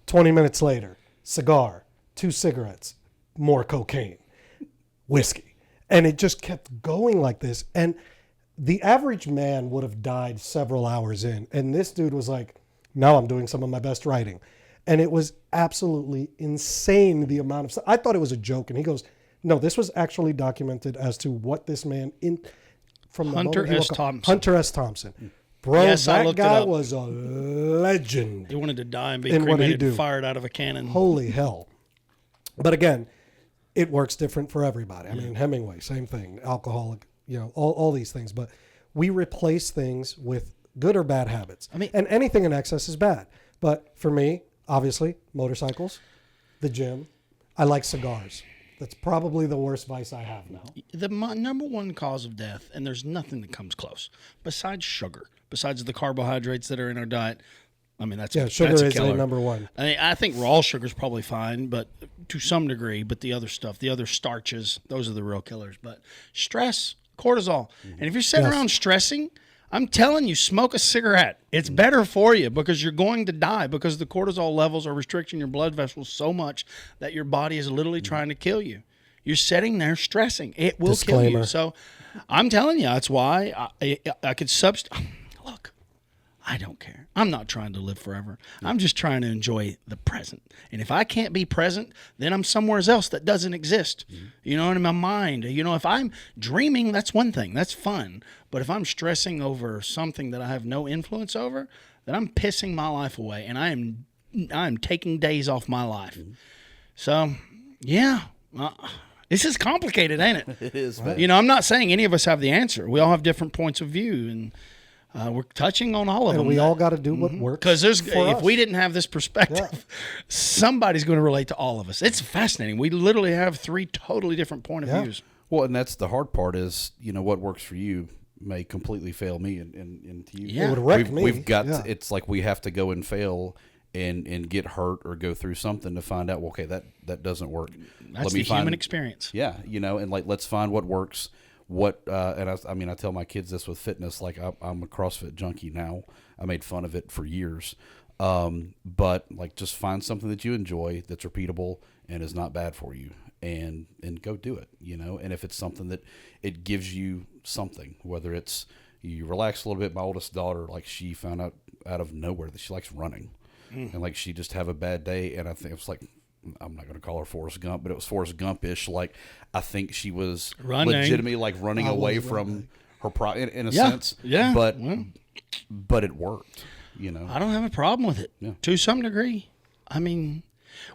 20 minutes later, cigar, 2 cigarettes, more cocaine, whiskey. And it just kept going like this. And the average man would have died several hours in. And this dude was like, now I'm doing some of my best writing. And it was absolutely insane, the amount of stuff. I thought it was a joke. And he goes, no, this was actually documented as to what this man from the Hunter moment he S. woke up- Thompson. Hunter S. Thompson. Bro, Yes, I that looked it guy up. was a legend. He wanted to die and be And what did he cremated do? and fired out of a cannon. Holy hell. But again, it works different for everybody. I mean, Hemingway, same thing, alcoholic, all these things. But we replace things with good or bad habits. I mean- and anything in excess is bad. But for me, obviously, motorcycles, the gym, I like cigars. That's probably the worst vice I have now. The number one cause of death, and there's nothing that comes close, besides sugar, besides the carbohydrates that are in our diet. I mean, Sugar that's is killer. number one. I think raw sugar is probably fine, but to some degree. But the other stuff, the other starches, those are the real killers. But stress, cortisol, and if you're sitting Yes. around stressing, I'm telling you, smoke a cigarette. It's better for you because you're going to die because the cortisol levels are restricting your blood vessels so much that your body is literally trying to kill you. You're sitting there stressing. It will kill you. Disclaimer. So I'm telling you, that's why I could Look, I don't care. I'm not trying to live forever. I'm just trying to enjoy the present. And if I can't be present, then I'm somewhere else that doesn't exist. You know, in my mind. If I'm dreaming, that's one thing. That's fun. But if I'm stressing over something that I have no influence over, then I'm pissing my life away. And I'm taking days off my life. So, yeah. This is complicated, ain't it? It is, man. I'm not saying any of us have the answer. We all have different points of view, and we're touching on all of And them. we all got to do what works. Because if us. we didn't have this perspective, somebody's going to relate to all of us. It's fascinating. We literally have 3 totally different point of views. Well, and that's the hard part is, what works for you may completely fail me and to you. Yeah. It would wreck me. We've got Yeah. it's like we have to go and fail and get hurt or go through something to find out, well, okay, that doesn't work. That's the human experience. Yeah, and like let's find what works. And I tell my kids this with fitness. Like I'm a CrossFit junkie now. I made fun of it for years, but like just find something that you enjoy that's repeatable and is not bad for you, and go do it. And if it's something that it gives you something, whether it's you relax a little bit. My oldest daughter, like she found out of nowhere that she likes running. And like she just have a bad day, and I think it was like, I'm not going to call her Forrest Gump, but it was Forrest Gump-ish. Like I think she was legitimately like running away from her in a sense. Yeah. But it worked. I don't have a problem with it to some degree. I mean,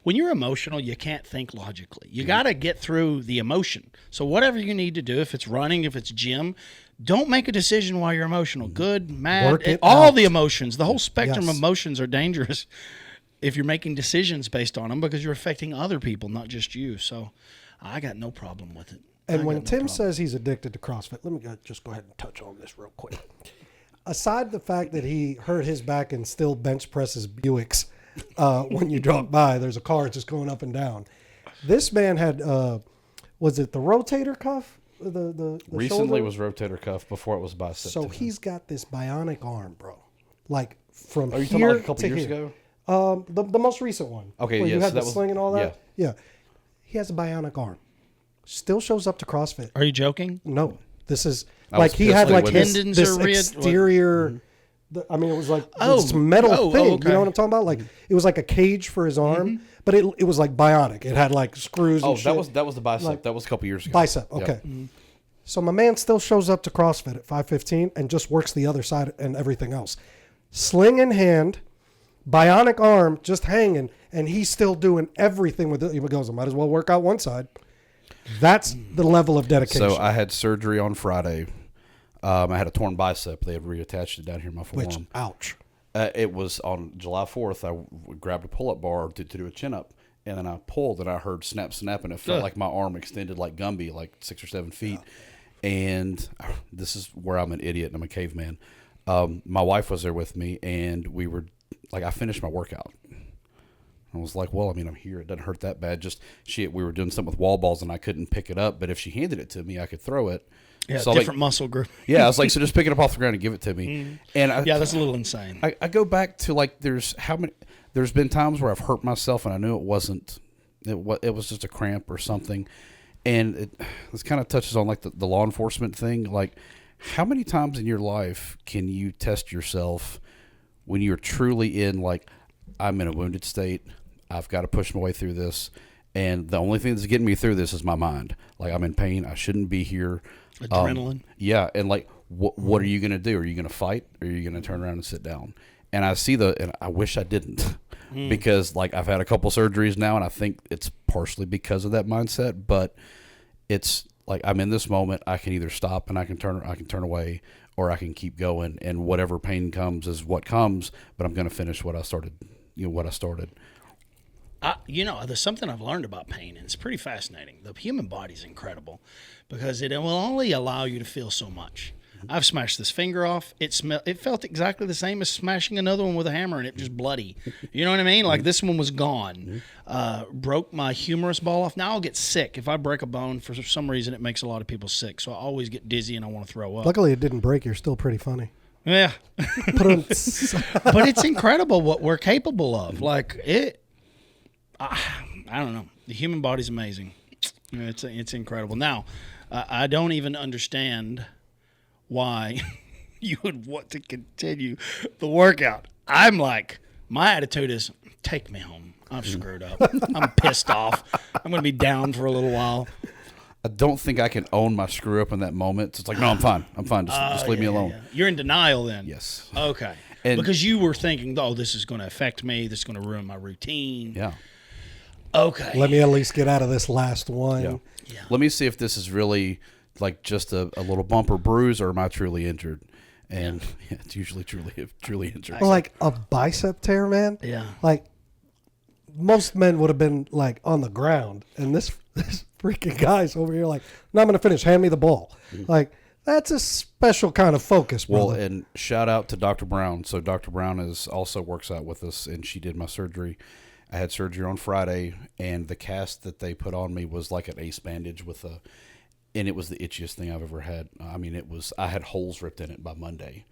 when you're emotional, you can't think logically. You got to get through the emotion. So whatever you need to do, if it's running, if it's gym, don't make a decision while you're emotional. Good, mad, Work it all out. the emotions. The whole spectrum Yes. of emotions are dangerous if you're making decisions based on them because you're affecting other people, not just you. So I got no problem with it. And when Tim says he's addicted to CrossFit, let me just go ahead and touch on this real quick. Aside the fact that he hurt his back and still bench presses Buicks when you drop by, there's a car just going up and down. This man had, was it the rotator cuff? The Recently shoulder? was rotator cuff. Before it was bicep. So tendon. he's got this bionic arm, bro. Like from Are you here talking about like a couple to years here. ago? The most recent one. Okay, where yes, you had that the was- sling and all that. Yeah. He has a bionic arm. Still shows up to CrossFit. Are you joking? No, this is I like was he had pissed like when this, Tendons this are exterior. I mean, it was like Oh, this metal oh, thing. okay. You know what I'm talking about? Like it was like a cage for his arm, but it was like bionic. It had like screws. Oh, and shit. that was the bicep. Like- that was a couple years ago. Bicep. Yep. Okay. So my man still shows up to CrossFit at 5:15 and just works the other side and everything else. Sling in hand, bionic arm just hanging, and he's still doing everything with it. He goes, I might as well work out one side. That's the level of dedication. So I had surgery on Friday. I had a torn bicep. They had reattached it down here in my forearm. Which, ouch. It was on July 4th. I grabbed a pull-up bar to do a chin-up, and then I pulled, and I heard snap, snap, and it felt like my arm extended like Gumby, like 6 or 7 feet. And this is where I'm an idiot and I'm a caveman. My wife was there with me, and we were like, I finished my workout. I was like, well, I mean, I'm here. It doesn't hurt that bad. Just shit, we were doing something with wall balls, and I couldn't pick it up. But if she handed it to me, I could throw it. Yeah, So, different muscle group. Yeah, I was like, so just pick it up off the ground and give it to me. And Yeah, that's a little insane. I go back to like there's been times where I've hurt myself and I knew it wasn't it was just a cramp or something, and this kind of touches on like the law enforcement thing. Like, how many times in your life can you test yourself when you're truly in like, I'm in a wounded state, I've got to push my way through this, and the only thing that's getting me through this is my mind. Like, I'm in pain, I shouldn't be here. Adrenaline. Yeah, and like, what are you going to do? Are you going to fight, or are you going to turn around and sit down? And I see and I wish I didn't, because like I've had a couple surgeries now, and I think it's partially because of that mindset. But it's like, I'm in this moment. I can either stop and I can turn away, or I can keep going. And whatever pain comes is what comes. But I'm going to finish what I started. What I started. There's something I've learned about pain, and it's pretty fascinating. The human body's incredible because it will only allow you to feel so much. I've smashed this finger off. It felt exactly the same as smashing another one with a hammer, and it just bloody. You know what I mean? Like, this one was gone. Broke my humerus ball off. Now I'll get sick. If I break a bone, for some reason, it makes a lot of people sick. So I always get dizzy and I want to throw up. Luckily, it didn't break. You're still pretty funny. Yeah. But it's incredible what we're capable of. Like, I don't know. The human body's amazing. It's incredible. Now, I don't even understand why you would want to continue the workout. I'm like, my attitude is, take me home. I'm screwed up. I'm pissed off. I'm going to be down for a little while. I don't think I can own my screw up in that moment. It's like, no, I'm fine. I'm fine. Just leave me alone. Yeah. You're in denial then. Yes. Okay. And because you were thinking, oh, this is going to affect me. This is going to ruin my routine. Yeah. Okay. Let me at least get out of this last one. Yeah. Let me see if this is really like just a little bump or bruise, or am I truly injured? And it's usually truly injured. Well, like a bicep tear, man. Yeah. Like, most men would have been like on the ground, and this freaking guy's over here like, no, I'm going to finish. Hand me the ball. Like, that's a special kind of focus, brother. Well, and shout out to Dr. Brown. So Dr. Brown also works out with us, and she did my surgery. I had surgery on Friday, and the cast that they put on me was like an ace bandage and it was the itchiest thing I've ever had. I mean, I had holes ripped in it by Monday.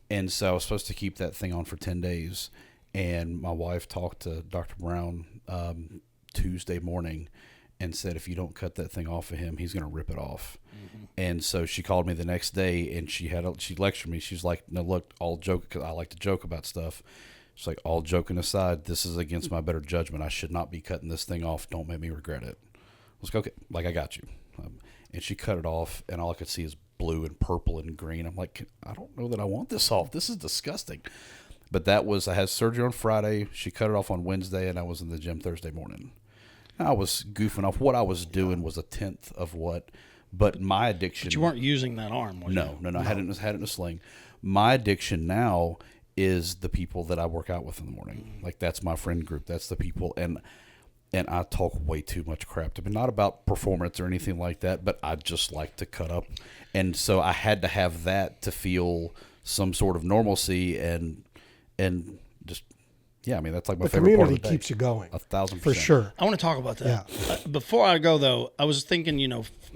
And so I was supposed to keep that thing on for 10 days. And my wife talked to Dr. Brown Tuesday morning and said, if you don't cut that thing off of him, he's going to rip it off. And so she called me the next day, and she lectured me. She's like, no, look, all joke, because I like to joke about stuff. She's like, all joking aside, this is against my better judgment. I should not be cutting this thing off. Don't make me regret it. I was like, okay, like, I got you. And she cut it off, and all I could see is blue and purple and green. I'm like, I don't know that I want this off. This is disgusting. But I had surgery on Friday. She cut it off on Wednesday, and I was in the gym Thursday morning. I was goofing off. What I was doing was a tenth of what, but my addiction. But you weren't using that arm, were you? No. I had it in a sling. My addiction now is the people that I work out with in the morning. Like, that's my friend group. That's the people. And I talk way too much crap to me. Not about performance or anything like that, but I just like to cut up. And so I had to have that to feel some sort of normalcy and just, yeah, I mean, that's like my the favorite part of community the day. keeps you going. 1,000%. For sure. I want to talk about that. Yeah. Before I go, though, I was thinking,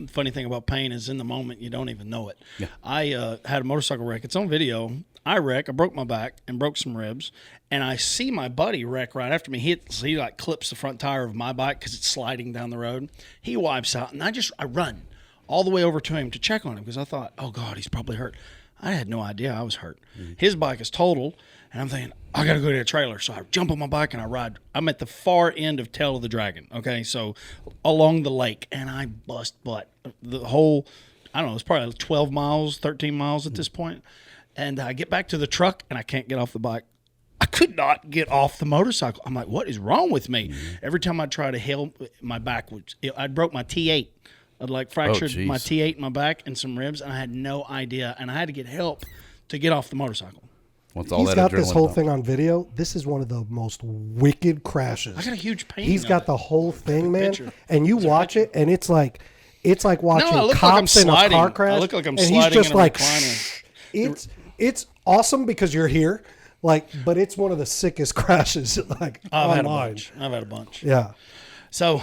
funny thing about pain is in the moment, you don't even know it. Yeah. I had a motorcycle wreck. It's on video. I wreck. I broke my back and broke some ribs. And I see my buddy wreck right after me. He like clips the front tire of my bike because it's sliding down the road. He wipes out, and I run all the way over to him to check on him because I thought, oh, God, he's probably hurt. I had no idea I was hurt. Mm-hmm. His bike is totaled, and I'm thinking, I got to go to a trailer. So I jump on my bike and I ride. I'm at the far end of Tail of the Dragon, okay, so along the lake, and I bust butt. The whole, I don't know, it's probably 12 miles, 13 miles at this point. And I get back to the truck, and I can't get off the bike. I could not get off the motorcycle. I'm like, what is wrong with me? Mm-hmm. Every time I try to help, my back I broke my T8. I'd like fractured my T8 in my back and some ribs, and I had no idea. And I had to get help to get off the motorcycle. He's got this whole thing on video. This is one of the most wicked crashes. I got a huge pain. He's got the whole thing, man. And you watch it, and it's like watching cops in a car crash. I look like I'm and sliding he's just in a like, recliner. It's awesome because you're here, but it's one of the sickest crashes. Like I've online. had a bunch. Yeah. So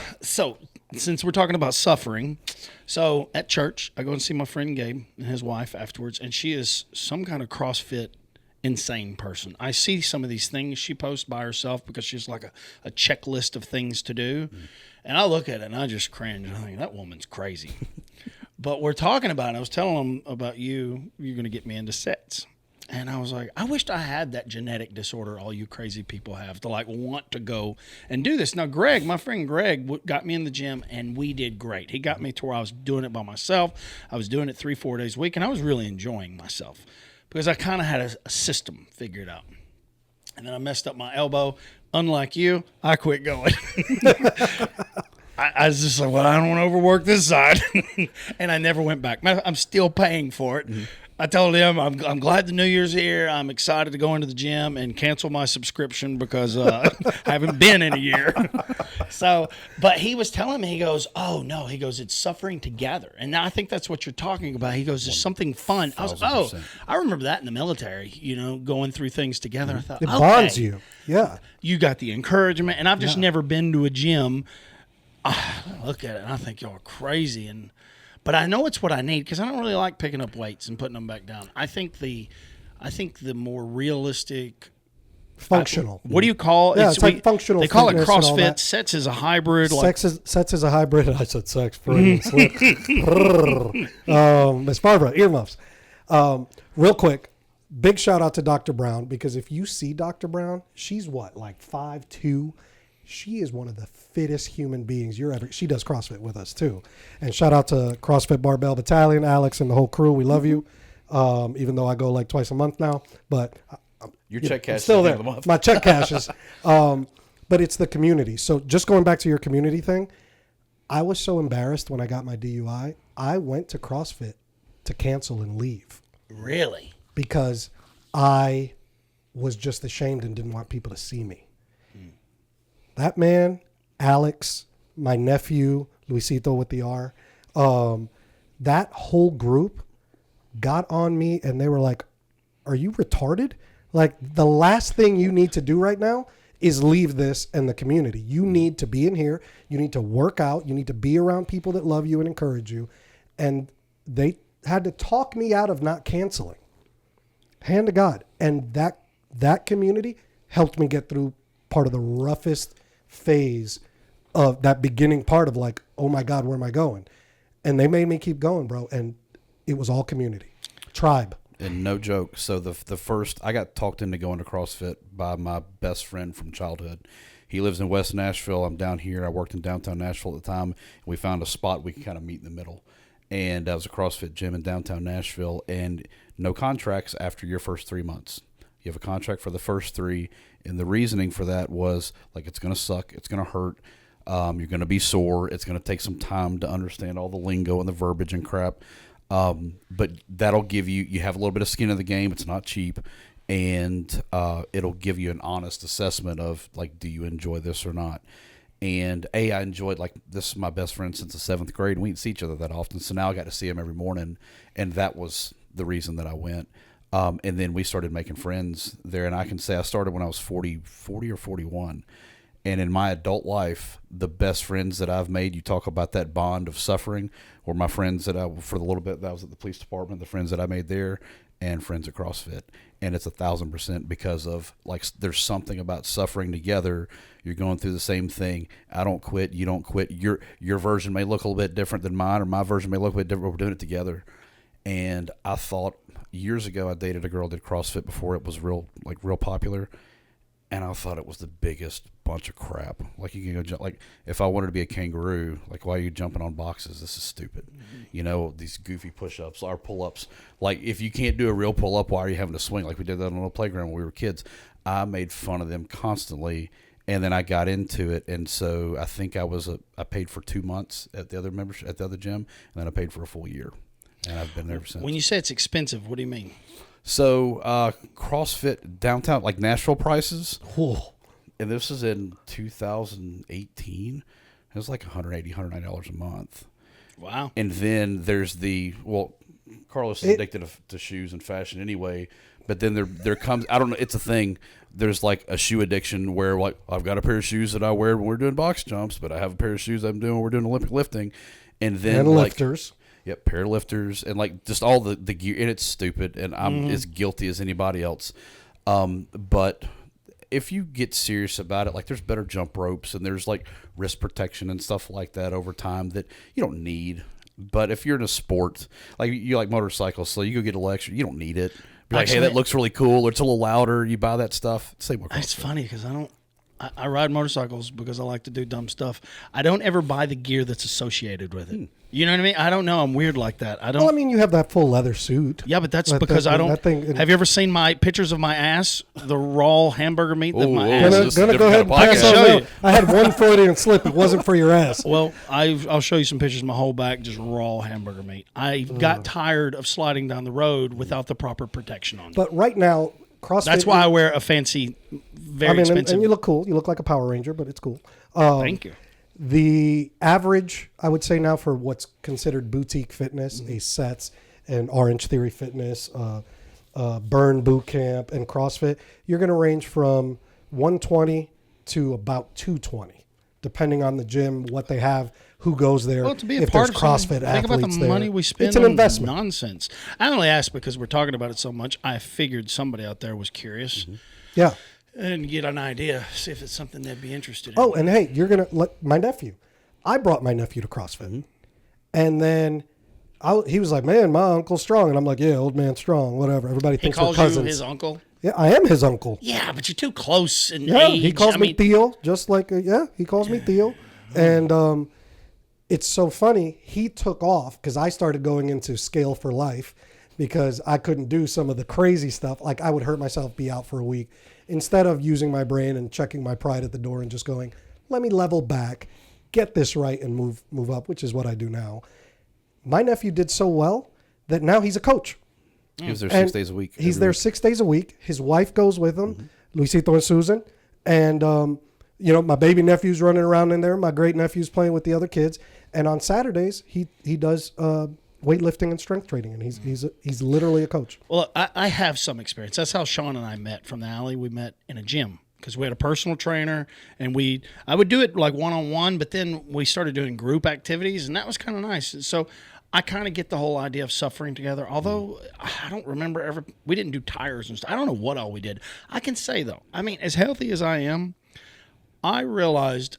since we're talking about suffering, so at church, I go and see my friend Gabe and his wife afterwards, and she is some kind of CrossFit insane person. I see some of these things she posts by herself because she's like a checklist of things to do, and I look at it and I just cringe. I think that woman's crazy. But we're talking about it. I was telling them about you. You're going to get me into sets. And I was like, I wished I had that genetic disorder all you crazy people have to like want to go and do this. Now, Greg, my friend Greg, got me in the gym, and we did great. He got me to where I was doing it by myself. I was doing it 3-4 days a week, and I was really enjoying myself because I kind of had a system figured out. And then I messed up my elbow. Unlike you, I quit going. I was just like, well, I don't want to overwork this side. And I never went back. I'm still paying for it. Mm-hmm. I told him, I'm glad the New Year's here. I'm excited to go into the gym and cancel my subscription because I haven't been in a year. So, but he was telling me, he goes, oh, no. He goes, it's suffering together. And I think that's what you're talking about. He goes, there's something fun. I was like, oh, I remember that in the military, going through things together. I thought, it bonds you. Yeah. You got the encouragement. And I've just never been to a gym. I look at it and I think y'all are crazy. But I know it's what I need because I don't really like picking up weights and putting them back down. I think the more realistic, functional. What do you call it? Yeah, it's like functional. They call it CrossFit. Sets is a hybrid. Sets is a hybrid. I said sex. Freudian slip. Miss Barbara, earmuffs. Real quick, big shout out to Dr. Brown because if you see Dr. Brown, she's what, like 5'2". She is one of the fittest human beings you're ever. She does CrossFit with us too, and shout out to CrossFit Barbell Battalion, Alex, and the whole crew. We love you, even though I go like twice a month now. But your check cash still there. My check cashes, but it's the community. So just going back to your community thing, I was so embarrassed when I got my DUI. I went to CrossFit to cancel and leave. Really? Because I was just ashamed and didn't want people to see me. That man, Alex, my nephew, Luisito with the R, that whole group got on me and they were like, are you retarded? Like the last thing you need to do right now is leave this and the community. You need to be in here. You need to work out. You need to be around people that love you and encourage you. And they had to talk me out of not canceling. Hand to God. And that community helped me get through part of the roughest phase of that beginning part of like, oh my God, where am I going? And they made me keep going, bro. And it was all community, tribe. And no joke. So the first, I got talked into going to CrossFit by my best friend from childhood. He lives in West Nashville. I'm down here. I worked in downtown Nashville at the time. We found a spot we could kind of meet in the middle. And that was a CrossFit gym in downtown Nashville. And no contracts after your first 3 months. You have a contract for the first 3, and the reasoning for that was like it's going to suck, it's going to hurt, you're going to be sore, it's going to take some time to understand all the lingo and the verbiage and crap, but that'll give you have a little bit of skin in the game. It's not cheap, and it'll give you an honest assessment of like, do you enjoy this or not? And I enjoyed, like, this is my best friend since the 7th grade, and we didn't see each other that often, so now I got to see him every morning, and that was the reason that I went. And then we started making friends there. And I can say I started when I was 40 or 41. And in my adult life, the best friends that I've made, you talk about that bond of suffering, were my friends that for the little bit that I was at the police department, the friends that I made there. and friends at CrossFit. And it's 1,000% because of, like, there's something about suffering together. You're going through the same thing. I don't quit. You don't quit. Your version may look a little bit different than mine, or my version may look a bit different, but we're doing it together. And I thought years ago, I dated a girl that did CrossFit before it was real popular. And I thought it was the biggest bunch of crap. Like, you can go jump, like, if I wanted to be a kangaroo, like, why are you jumping on boxes? This is stupid. You know, these goofy push-ups or pull-ups. Like, if you can't do a real pull-up, why are you having to swing? Like we did that on a playground when we were kids. I made fun of them constantly, and then I got into it. And so I think I paid for 2 months at the other membership, at the other gym, and then I paid for a full year. And I've been there ever since. When you say it's expensive, what do you mean? So CrossFit downtown, like Nashville prices, Whoa. and this is in 2018. It was like $180, $190 a month. Wow. And then there's Carlos is addicted to shoes and fashion anyway. But then there comes, I don't know, it's a thing. There's like a shoe addiction where, like, I've got a pair of shoes that I wear when we're doing box jumps, but I have a pair of shoes I'm doing when we're doing Olympic lifting. And then lifters. Yep, pair lifters, and like just all the gear, and it's stupid, and I'm as guilty as anybody else. But if you get serious about it, like, there's better jump ropes, and there's like wrist protection and stuff like that over time that you don't need. But if you're in a sport, like you like motorcycles, so you go get a lecture, you don't need it. Be like, hey, that looks really cool, or it's a little louder. You buy that stuff. Same with CrossFit. It's funny because I ride motorcycles because I like to do dumb stuff. I don't ever buy the gear that's associated with it. You know what I mean? I don't know. I'm weird like that. I don't. Well, I mean, you have that full leather suit. Yeah, but that's because I don't. Have you ever seen my pictures of my ass? The raw hamburger meat that my ass is. Gonna go ahead and pass on. I had one Freudian slip. It wasn't for your ass. Well, I'll show you some pictures of my whole back, just raw hamburger meat. I got tired of sliding down the road without the proper protection on it. But right now, CrossFit. That's why I wear a fancy, very expensive. And you look cool. You look like a Power Ranger, but it's cool. Thank you. The average, I would say now, for what's considered boutique fitness, a Sets and Orange Theory Fitness, Burn Boot Camp, and CrossFit, you're going to range from 120 to about 220, depending on the gym, what they have, who goes there. Well, to be a if part there's of CrossFit think athletes about the there. money we spend It's an on investment. Nonsense. I only asked because we're talking about it so much. I figured somebody out there was curious. Yeah. And get an idea, see if it's something they'd be interested in. Oh, and hey, you're going to let my nephew. I brought my nephew to CrossFit. And then he was like, man, my uncle's strong. And I'm like, yeah, old man strong, whatever. Everybody thinks we're cousins. He calls you his uncle? Yeah, I am his uncle. Yeah, but you're too close in Yeah, age. he calls me Theo, just like, he calls me Theo. And it's so funny. He took off because I started going into Scale for Life because I couldn't do some of the crazy stuff. Like, I would hurt myself, be out for a week. Instead of using my brain and checking my pride at the door and just going, let me level back, get this right, and move up, which is what I do now. My nephew did so well that now he's a coach. He was there 6 days a week. He's there 6 days a week. His wife goes with him, Luisito and Susan. And, my baby nephew's running around in there. My great nephew's playing with the other kids. And on Saturdays, he does weightlifting and strength training, and he's literally a coach. Well, I have some experience. That's how Sean and I met from the alley. We met in a gym because we had a personal trainer, and I would do it like one-on-one, but then we started doing group activities, and that was kind of nice. So I kind of get the whole idea of suffering together, although I don't remember we didn't do tires and stuff. I don't know what all we did. I can say, though, I mean, as healthy as I am, I realized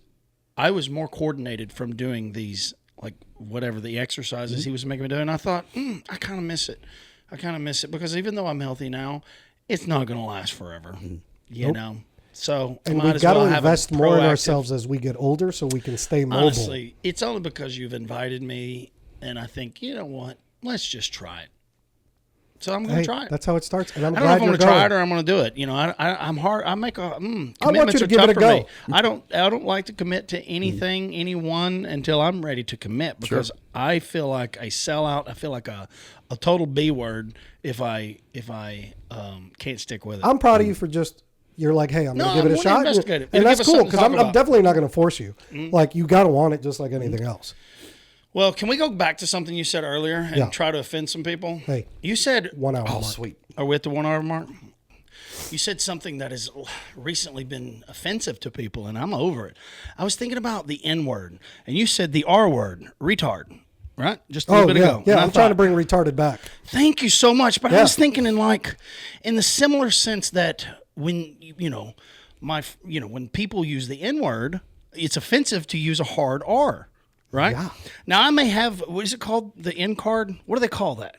I was more coordinated from doing these, like, whatever the exercises he was making me do. And I thought, I kind of miss it. Because even though I'm healthy now, it's not going to last forever, you know? So and we've got to invest more in ourselves as we get older so we can stay mobile. Honestly, it's only because you've invited me, and I think, you know what? Let's just try it. So I'm going to try it. That's how it starts. And I don't know if I'm going to try it or I'm going to do it. You know, I'm hard. I make commitments I want you to are give tough it a for go. me. I don't like to commit to anything, anyone until I'm ready to commit because I feel like a sellout. I feel like a total B word if I can't stick with it. I'm proud of you for just. You're like, hey, I'm going to give it a shot. And that's that's cool because I'm definitely not going to force you. Like, you got to want it just like anything else. Well, can we go back to something you said earlier and try to offend some people? Hey. You said 1 hour. Oh, mark. sweet. Are we at the 1 hour mark? You said something that has recently been offensive to people, and I'm over it. I was thinking about the N word, and you said the R word, retard. right? Just a little bit ago. Yeah, And I'm trying to bring retarded back. Thank you so much. But I Yeah. was thinking in the similar sense that when, when people use the N-word, it's offensive to use a hard R, right? Yeah. Now, I may have, what is it called? The N card? What do they call that?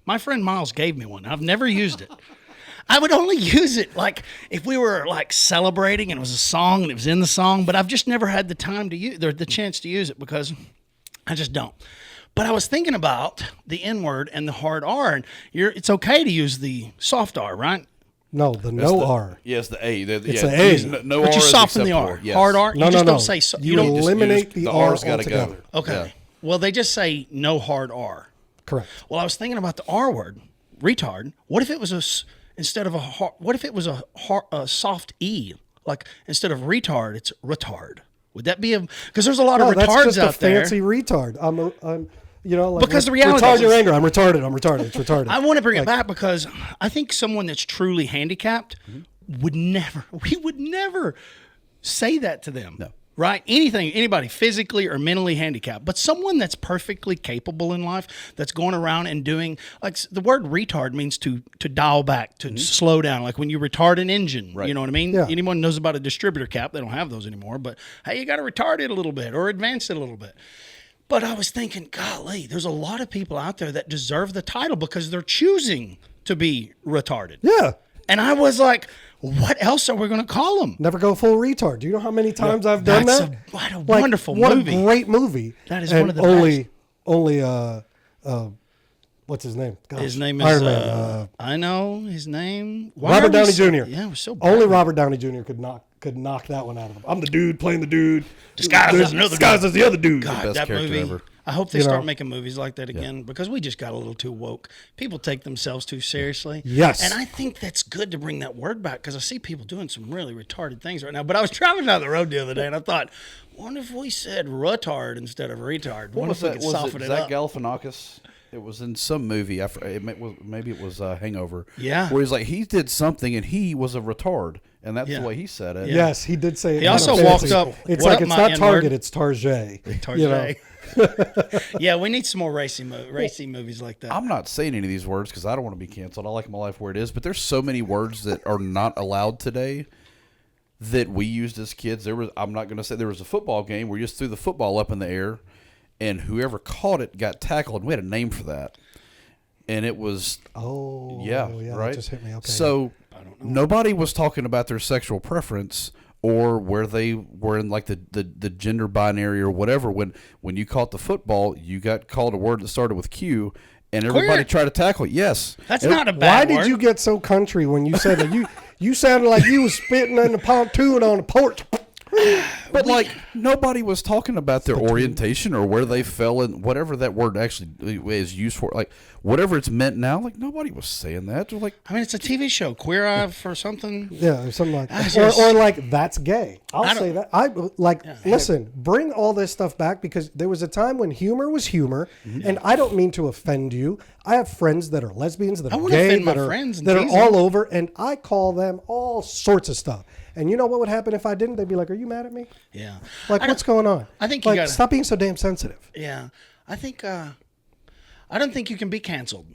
My friend Miles gave me one. I've never used it. I would only use it like if we were like celebrating and it was a song and it was in the song, but I've just never had the time to use, or the chance to use it because I just don't. But I was thinking about the N-word and the hard R, and it's okay to use the soft R, right? No, R. Yes, the A. It's an A. No But R you is soften the acceptable. R. Yes. Hard R? No, You just no. don't say so. You don't eliminate the R R's gotta altogether. go. Okay. Yeah. Well, they just say no hard R. Correct. Well, I was thinking about the R word, retard. What if it was what if it was a soft E? Like instead of retard, it's retard. Would that be because there's a lot of That's retards just out a there. fancy retard. I'm like Because the reality retard is- your anger. I'm retarded. It's retarded. I want to bring it back because I think someone that's truly handicapped we would never say that to them. No. Right? Anybody physically or mentally handicapped, but someone that's perfectly capable in life, that's going around and doing, like the word retard means to dial back, to slow down, like when you retard an engine, Right. you know what I mean? Yeah. Anyone knows about a distributor cap, they don't have those anymore, but hey, you got to retard it a little bit or advance it a little bit. But I was thinking, golly, there's a lot of people out there that deserve the title because they're choosing to be retarded. Yeah. And I was like, what else are we going to call them? Never go full retard. Do you know how many times I've done That's that? what a Like, wonderful what movie. a great movie. That is And one of the only what's his name? Gosh, His name is, Iron Man. I know his name. Why Robert are we Downey so- Jr. Yeah, it was so Only bad. Robert Downey Jr. could knock that one out of him. I'm the dude playing the dude. Disguised as another Disguised dude. as the other dude. God, best that character movie. ever. I hope they You start know? making movies like that again because we just got a little too woke. People take themselves too seriously. Yes. And I think that's good to bring that word back because I see people doing some really retarded things right now. But I was traveling down the road the other day and I thought, wonder if we said retard instead of retard. What Wonder was if we that? could Was soften it it Zach up. Galifianakis? It was in some movie. Maybe it was Hangover. Yeah. Where he's like he did something and he was a retard, and that's Yeah. the way he said it. Yeah. Yes, he did say it. He kind also of walked fancy. up, It's "What like up, it's my not N-word?" Target, it's Target. Target. You know? Yeah, we need some more racy movies like that. I'm not saying any of these words because I don't want to be canceled. I like my life where it is, but there's so many words that are not allowed today that we used as kids. I'm not going to say there was a football game where you just threw the football up in the air, and whoever caught it got tackled. And we had a name for that, and it was Yeah, right. that just hit me. Okay. So nobody was talking about their sexual preference or where they were in like the gender binary or whatever. When you caught the football, you got called a word that started with Q, and everybody Queer. tried to tackle it. Yes, That's And not a why bad did word. you get so country when you said that? You sounded like you was spitting in the pontoon on the porch. But like nobody was talking about their orientation or where they fell in whatever that word actually is used for. Like whatever it's meant now. Like nobody was saying that. They're like, I mean, it's a TV show, Queer Eye for something. Yeah, or something like that. just- Or like, that's gay. I'll I say don't- that. Listen, bring all this stuff back because there was a time when humor was humor, and I don't mean to offend you. I have friends that are lesbians, that I are wouldn't gay, offend my that are, friends and that are tease all them. over, and I call them all sorts of stuff. And you know what would happen if I didn't? They'd be like, "Are you mad at me? Yeah. Like, I what's don't- going on?" I think you like, gotta- stop being so damn sensitive. Yeah. I think, I don't think you can be canceled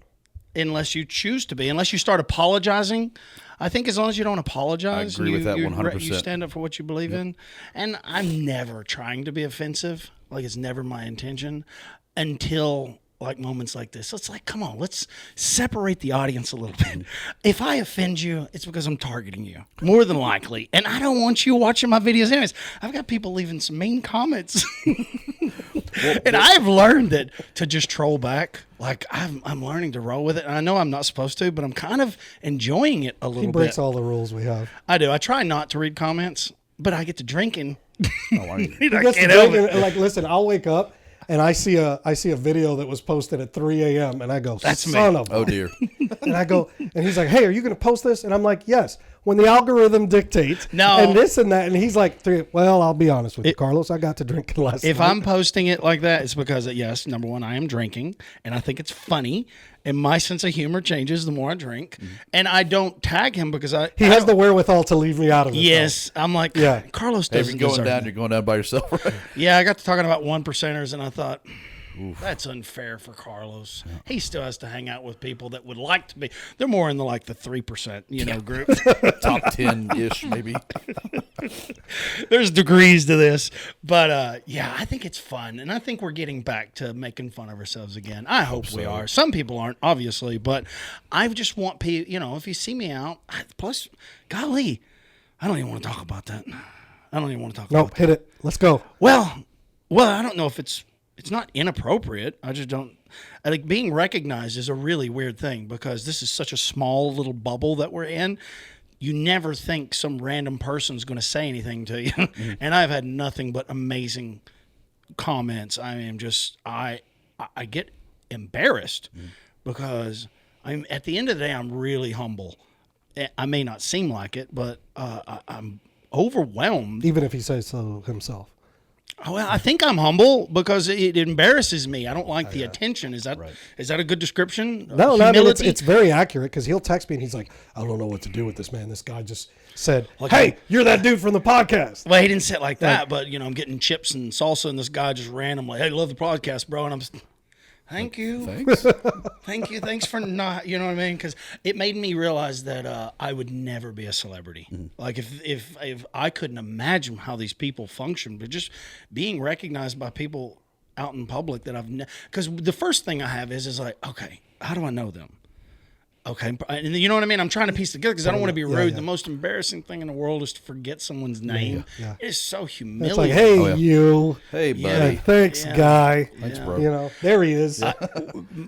unless you choose to be, unless you start apologizing. I think as long as you don't apologize, I agree with that you 100%. stand up for what you believe in. And I'm never trying to be offensive. Like, it's never my intention until like moments like this. So it's like, come on, let's separate the audience a little bit. If I offend you, it's because I'm targeting you, more than likely. And I don't want you watching my videos anyways. I've got people leaving some mean comments. And I've learned that to just troll back. Like, I'm learning to roll with it. And I know I'm not supposed to, but I'm kind of enjoying it a He little breaks bit. all the rules we have. I do. I try not to read comments, but I get to drinking. oh, I He gets to can't help drink it. and, like, listen, I'll wake up and I see a video that was posted at 3 a.m. and I go, That's me. son of a. oh dear. And I go, and he's like, "Hey, are you going to post this?" And I'm like, "Yes." When the algorithm dictates, No. and this and that, and he's like, "Well, I'll be honest with you, Carlos. I got to drink last If night." I'm posting it like that, it's because, yes, number one, I am drinking, and I think it's funny, and my sense of humor changes the more I drink, and I don't tag him because He has the wherewithal to leave me out of it. Yes, I'm like, Yeah. Carlos Hey, if doesn't you're going deserve down, it. you're going down by yourself. Right? Yeah, I got to talking about 1%ers, and I thought, That's unfair for Carlos. Yeah. He still has to hang out with people that would like to be. They're more in the 3%, group. Top 10-ish, maybe. There's degrees to this, but I think it's fun, and I think we're getting back to making fun of ourselves again. I hope we are. Some people aren't, obviously, but I just want people. If you see me out, plus, golly, I don't even want to talk about that. I don't even want to talk about that. No, hit it. Let's go. Well, I don't know if it's not inappropriate. I just don't. I think being recognized is a really weird thing because this is such a small little bubble that we're in. You never think some random person's going to say anything to you. Mm-hmm. And I've had nothing but amazing comments. I am just, I get embarrassed because at the end of the day, I'm really humble. I may not seem like it, but I'm overwhelmed. Even if he says so himself. Well, I think I'm humble because it embarrasses me. I don't like the attention. Is that right? Is that a good description? No, I mean, it's very accurate because he'll text me and he's like, I don't know what to do with this, man. This guy just said, hey, you're that dude from the podcast. Well, he didn't say it like that, but, I'm getting chips and salsa and this guy just randomly, hey, love the podcast, bro. And I'm just, thank you. Thanks. Thank you. Thanks for not, you know what I mean? Because it made me realize that I would never be a celebrity. Like if I couldn't imagine how these people function, but just being recognized by people out in public that because the first thing I have is like, okay, how do I know them? Okay, and you know what I mean? I'm trying to piece it together because I don't want to be rude. Yeah. The most embarrassing thing in the world is to forget someone's name. Yeah. It's so humiliating. It's like, hey, you. Hey, buddy. Yeah, thanks, guy. Thanks, bro. There he is.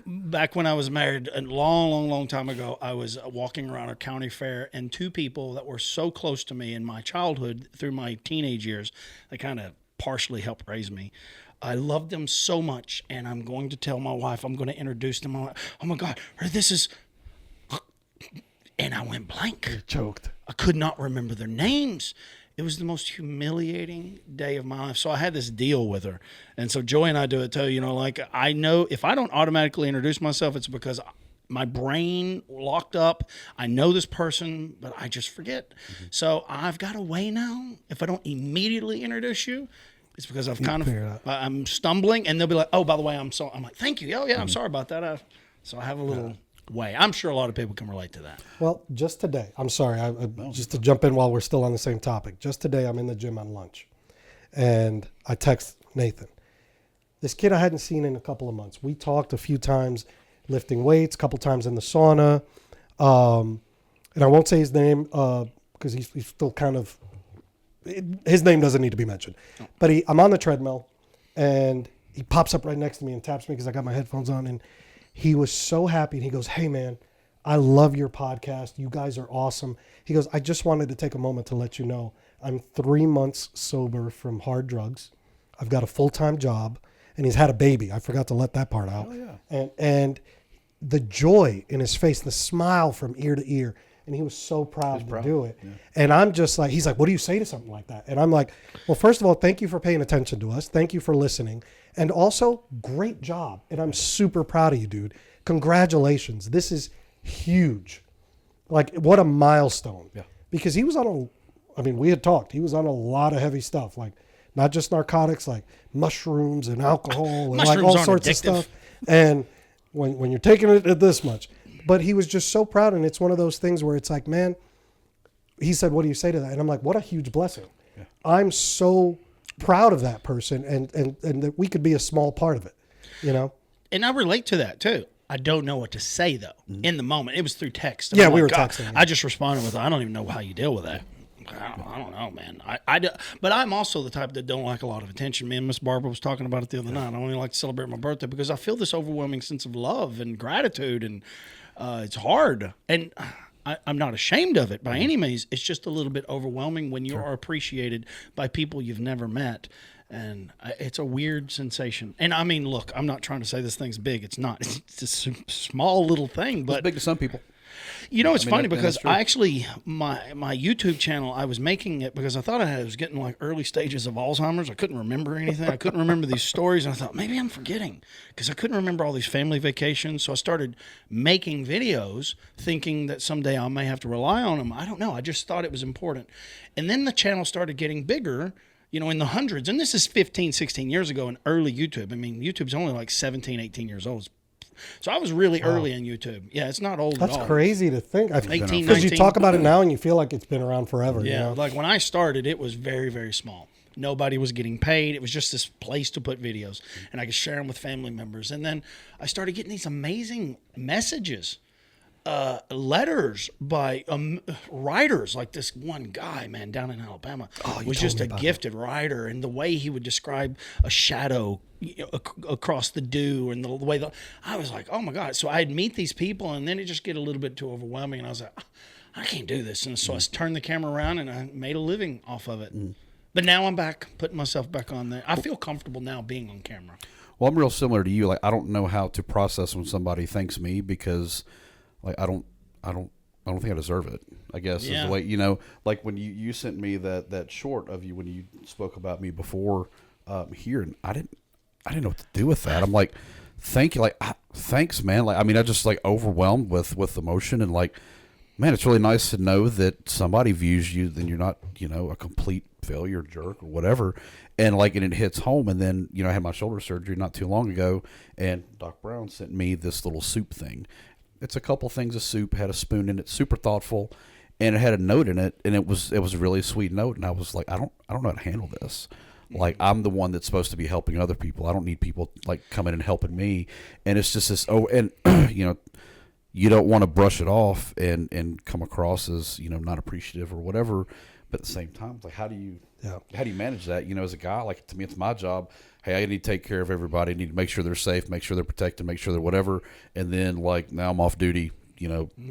Back when I was married, a long time ago, I was walking around a county fair, and two people that were so close to me in my childhood through my teenage years, they kind of partially helped raise me. I loved them so much, and I'm going to tell my wife, I'm going to introduce them. I'm like, oh, my God, this is... And I went blank. You're choked. I could not remember their names. It was the most humiliating day of my life. So I had this deal with her. And so Joey and I do it too. I know if I don't automatically introduce myself, it's because my brain locked up. I know this person, but I just forget. Mm-hmm. So I've got a way now. If I don't immediately introduce you, it's because I'm stumbling, and they'll be like, oh, by the way, I'm like, thank you. Oh, yeah, I'm sorry about that. So I have a little... way. I'm sure a lot of people can relate to that. Well, just today, I'm sorry, just to jump in while we're still on the same topic. Just today, I'm in the gym on lunch, and I text Nathan. This kid I hadn't seen in a couple of months. We talked a few times lifting weights, a couple times in the sauna, and I won't say his name because he's still kind of, his name doesn't need to be mentioned. But I'm on the treadmill, and he pops up right next to me and taps me because I got my headphones on, and he was so happy. And he goes, hey, man, I love your podcast. You guys are awesome. He goes, I just wanted to take a moment to let you know I'm 3 months sober from hard drugs. I've got a full-time job. And he's had a baby. I forgot to let that part out. Oh, yeah. And the joy in his face, the smile from ear to ear. And he was so proud to do it. Yeah. And I'm just like, he's like, what do you say to something like that? And I'm like, well, first of all, thank you for paying attention to us. Thank you for listening. And also, great job. And I'm super proud of you, dude. Congratulations. This is huge. Like, what a milestone. Yeah. Because he was we had talked. He was on a lot of heavy stuff, like not just narcotics, like mushrooms and alcohol and like all sorts of stuff. And when you're taking it at this much. But he was just so proud. And it's one of those things where it's like, man, he said, what do you say to that? And I'm like, what a huge blessing. Yeah. I'm so proud of that person and that we could be a small part of it, And I relate to that too. I don't know what to say though in the moment. It was through text. We were texting. I just responded with, I don't even know how you deal with that. I don't know, man. But I'm also the type that don't like a lot of attention. Me and Miss Barbara was talking about it the other night. I only like to celebrate my birthday because I feel this overwhelming sense of love and gratitude, and it's hard. And I'm not ashamed of it by any means. It's just a little bit overwhelming when you are appreciated by people you've never met. And it's a weird sensation. And I mean, look, I'm not trying to say this thing's big. It's not. It's a small little thing. But it's big to some people. It's funny because I actually, my YouTube channel, I was making it because I thought I was getting like early stages of Alzheimer's. I couldn't remember anything. I couldn't remember these stories. And I thought, maybe I'm forgetting because I couldn't remember all these family vacations. So I started making videos thinking that someday I may have to rely on them. I don't know. I just thought it was important. And then the channel started getting bigger. in the hundreds. And this is 15, 16 years ago in early YouTube. I mean, YouTube's only like 17, 18 years old. So I was really early in YouTube. Yeah, it's not old at all. That's crazy to think. 18, because you 19. talk about it now and you feel like it's been around forever. Yeah, You know? like when I started, it was very, very small. Nobody was getting paid. It was just this place to put videos, and I could share them with family members. And then I started getting these amazing messages, letters by writers. Like this one guy, man, down in Alabama, was just a gifted writer, and the way he would describe a shadow across the dew, and the way I was like, oh my God. So I'd meet these people, and then it just get a little bit too overwhelming, and I was like, I can't do this. And so I turned the camera around, and I made a living off of it. But now I'm back, putting myself back on there. I feel comfortable now being on camera. Well, I'm real similar to you. Like, I don't know how to process when somebody thanks me because, like, I don't think I deserve it. I guess is the way, like when you sent me that short of you when you spoke about me before here, and I didn't know what to do with that. I'm like, thank you, like, thanks, man. Like, I mean, I just like overwhelmed with emotion, and like, man, it's really nice to know that somebody views you, then you're not, a complete failure, jerk, or whatever. And like, and it hits home. And then, I had my shoulder surgery not too long ago, and Doc Brown sent me this little soup thing. It's a couple things of soup, had a spoon in it, super thoughtful, and it had a note in it, and it was a really sweet note. And I was like, I don't know how to handle this. Like, I'm the one that's supposed to be helping other people. I don't need people like coming and helping me. And it's just this. Oh, and you don't want to brush it off and come across as not appreciative or whatever. But at the same time, it's like, how do you manage that? As a guy, like, to me, it's my job. Hey, I need to take care of everybody. I need to make sure they're safe, make sure they're protected, make sure they're whatever. And then, like, now I'm off duty.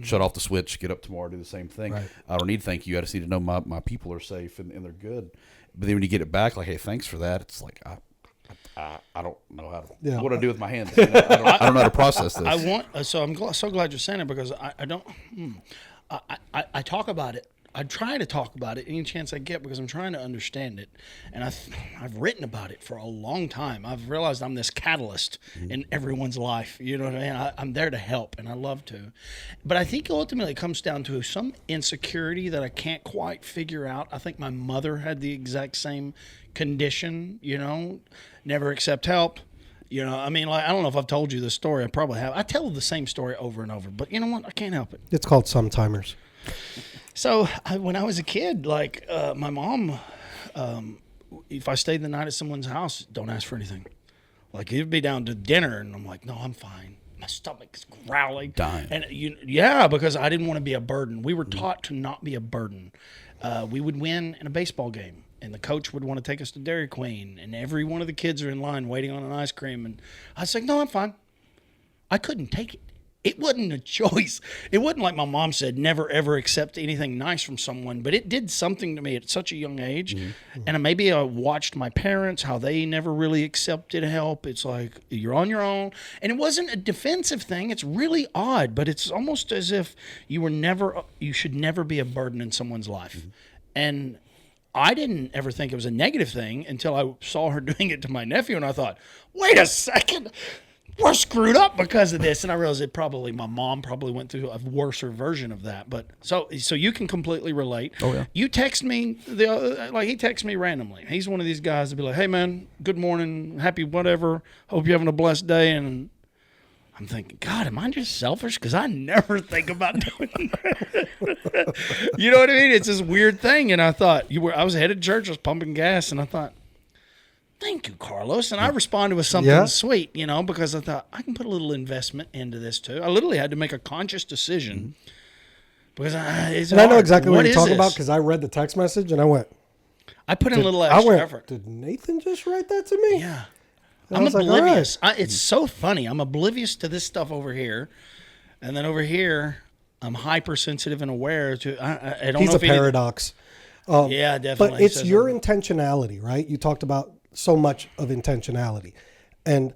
Shut off the switch, get up tomorrow, do the same thing. Right. I don't need thank you. I just need to know my people are safe and they're good. But then when you get it back, like, hey, thanks for that. It's like, I don't know how to what do I do with my hands. I don't know how to process this. So I'm so glad you're saying it, because I talk about it. I try to talk about it any chance I get, because I'm trying to understand it. And I've written about it for a long time. I've realized I'm this catalyst in everyone's life. You know what I mean? I'm there to help, and I love to. But I think ultimately it comes down to some insecurity that I can't quite figure out. I think my mother had the exact same condition, never accept help. I mean, like, I don't know if I've told you this story. I probably have. I tell the same story over and over, but you know what? I can't help it. It's called Sometimers. So when I was a kid, like, my mom, if I stayed the night at someone's house, don't ask for anything. Like, it'd be down to dinner, and I'm like, no, I'm fine. My stomach's growling. Dying. And because I didn't want to be a burden. We were taught to not be a burden. We would win in a baseball game, and the coach would want to take us to Dairy Queen, and every one of the kids are in line waiting on an ice cream. And I was like, no, I'm fine. I couldn't take it. It wasn't a choice. It wasn't like my mom said, never, ever accept anything nice from someone. But it did something to me at such a young age. Mm-hmm. And maybe I watched my parents, how they never really accepted help. It's like, you're on your own. And it wasn't a defensive thing. It's really odd. But it's almost as if you should never be a burden in someone's life. Mm-hmm. And I didn't ever think it was a negative thing until I saw her doing it to my nephew. And I thought, wait a second. We're screwed up because of this. And I realized my mom probably went through a worser version of that. But so you can completely relate. Oh, yeah. You text me, he texts me randomly. He's one of these guys that be like, hey, man, good morning, happy whatever, hope you're having a blessed day. And I'm thinking, God, am I just selfish? Because I never think about doing that. You know what I mean? It's this weird thing. And I thought, I was headed to church, I was pumping gas, and I thought, thank you, Carlos. And I responded with something sweet, because I thought, I can put a little investment into this too. I literally had to make a conscious decision because I know exactly what you're talking about, because I read the text message and I went. I put in a little extra effort. Did Nathan just write that to me? Yeah. I'm oblivious. Like, it's so funny. I'm oblivious to this stuff over here. And then over here, I'm hypersensitive and aware to. I don't know. He's a paradox. Yeah, definitely. But it's your intentionality, right? You talked about so much of intentionality, and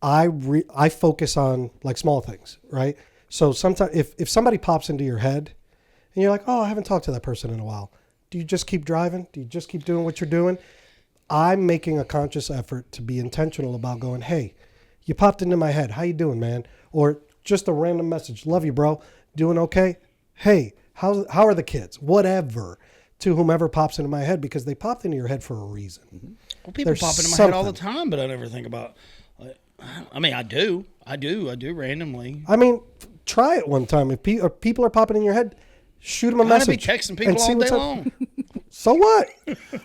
I focus on like small things, right? So sometimes if somebody pops into your head and you're like, oh, I haven't talked to that person in a while, do you just keep driving? Do you just keep doing what you're doing? I'm making a conscious effort to be intentional about going, hey, you popped into my head, how you doing, man? Or just a random message, love you, bro, doing okay? Hey, how are the kids? Whatever. to whomever pops into my head because they popped into your head for a reason. Well, people There's pop into my head all the something. time, but I never think about. I mean, I do randomly. I mean, try it one time. If people are popping in your head, shoot them a I'm gonna message. be texting people and see all what's day up. long. So what?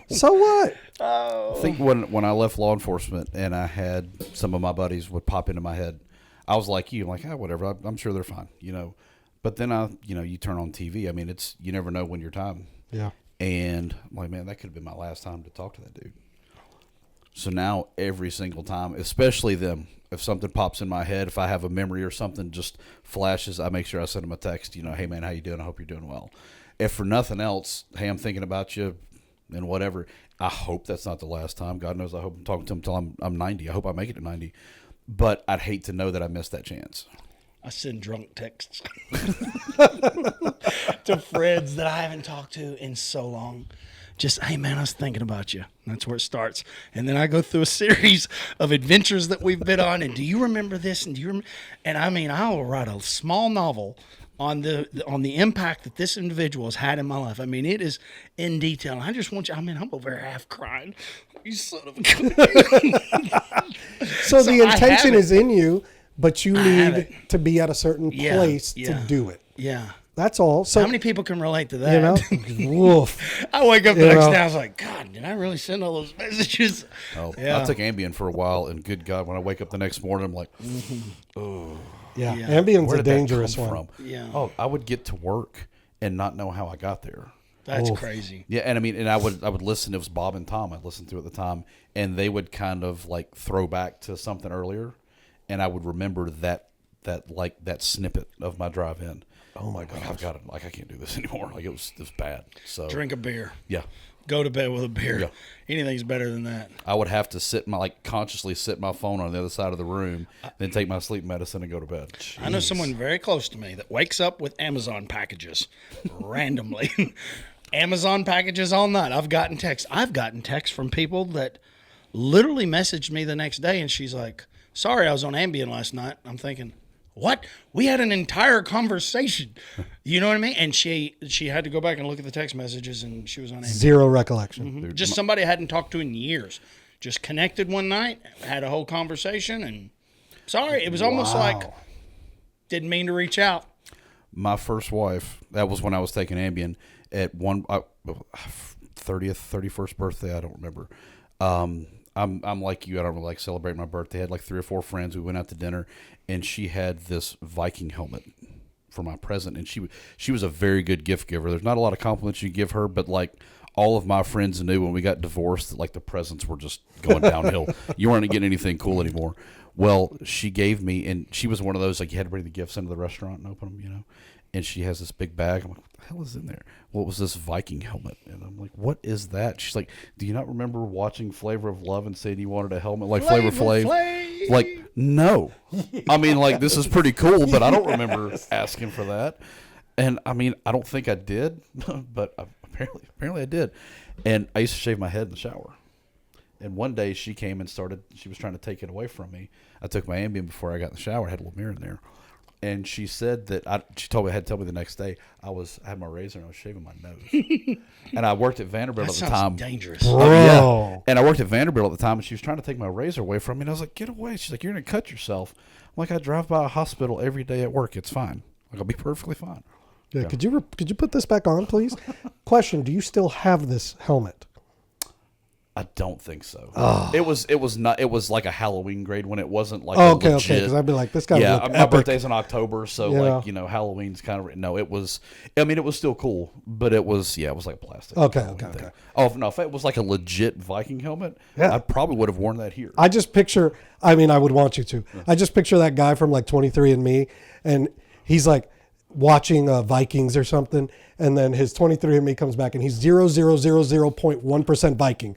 So what? I think when I left law enforcement and I had some of my buddies would pop into my head, I was like you. I'm like, whatever. I'm sure they're fine, But then you turn on TV. I mean, you never know when your time. Yeah. And I'm like, man, that could have been my last time to talk to that dude. So now every single time, especially them, if something pops in my head, if I have a memory or something just flashes, I make sure I send them a text, hey man, how you doing? I hope you're doing well. If for nothing else, hey, I'm thinking about you and whatever. I hope that's not the last time. God knows I hope I'm talking to him until I'm 90. I hope I make it to 90. But I'd hate to know that I missed that chance. I send drunk texts to friends that I haven't talked to in so long. Just, hey man, I was thinking about you. That's where it starts. And then I go through a series of adventures that we've been on. And do you remember this? And do you remember? And I mean, I will write a small novel on the impact that this individual has had in my life. I mean, it is in detail. I just want you. I mean, I'm over here half crying. You son of a. So the I have intention it. is in you, but you have need to be at a certain place to do it. Yeah. That's all. So How many people can relate to that? woof. I wake up the next day, I was like, God, did I really send all those messages? Oh, Yeah. I took Ambien for a while, and good God, when I wake up the next morning, I'm like, oh. Yeah. Yeah. Ambien's Where a did that dangerous come one. from? Yeah. Oh, I would get to work and not know how I got there. That's Oof. crazy. Yeah, and I mean, and I would listen. It was Bob and Tom I listened to at the time, and they would kind of like throw back to something earlier, and I would remember that snippet of my drive in. Oh my God, I've got it. Like I can't do this anymore. Like it was bad. So Drink a beer. yeah. Go to bed with a beer. Yeah. Anything's better than that. I would have to consciously sit my phone on the other side of the room, then take my sleep medicine and go to bed. I know someone very close to me that wakes up with Amazon packages randomly. Amazon packages all night. I've gotten texts from people that literally messaged me the next day, and she's like, sorry, I was on Ambien last night. I'm thinking, what? We had an entire conversation. You know what I mean? And she had to go back and look at the text messages, and she was on Ambien. Zero recollection. Dude, just somebody I hadn't talked to in years. Just connected one night, had a whole conversation, and sorry, it was almost like didn't mean to reach out. My first wife, that was when I was taking Ambien at 30th, 31st birthday. I don't remember. I'm like you. I don't really like celebrate my birthday. I had like 3 or 4 friends. We went out to dinner, and she had this Viking helmet for my present. And she was a very good gift giver. There's not a lot of compliments you give her, but like all of my friends knew when we got divorced that like the presents were just going downhill. You weren't getting anything cool anymore. Well, she gave me, and she was one of those like you had to bring the gifts into the restaurant and open them, And she has this big bag. I'm like, what the hell is in there? Well, it was this Viking helmet. And I'm like, what is that? She's like, do you not remember watching Flavor of Love and saying you wanted a helmet like Flavor Flav? Like, no. I mean, like, this is pretty cool, but I don't remember asking for that. And, I mean, I don't think I did, but apparently I did. And I used to shave my head in the shower. And one day she came and she was trying to take it away from me. I took my Ambien before I got in the shower. I had a little mirror in there. And she said that she told me the next day I had my razor and I was shaving my nose. And I worked at Vanderbilt at the time. Dangerous. Bro. Yeah. And I worked at Vanderbilt at the time, and she was trying to take my razor away from me. And I was like, "Get away!" She's like, "You're gonna cut yourself." I'm like, "I drive by a hospital every day at work. It's fine. Like I'll be perfectly fine." Yeah. Could you put this back on, please? Question: do you still have this helmet? I don't think so. It was like a Halloween grade when it wasn't like Okay, legit. because I'd be like, this guy. Yeah, look my epic. birthday's in October, so Yeah. Halloween's kind of no. It was. I mean, it was still cool, but it was like plastic. Okay. Oh no, if it was like a legit Viking helmet, Yeah. I probably would have worn that here. I just picture. I mean, I would want you to. I just picture that guy from like 23andMe, and he's like watching Vikings or something, and then his 23andMe comes back, and he's 0.1% Viking.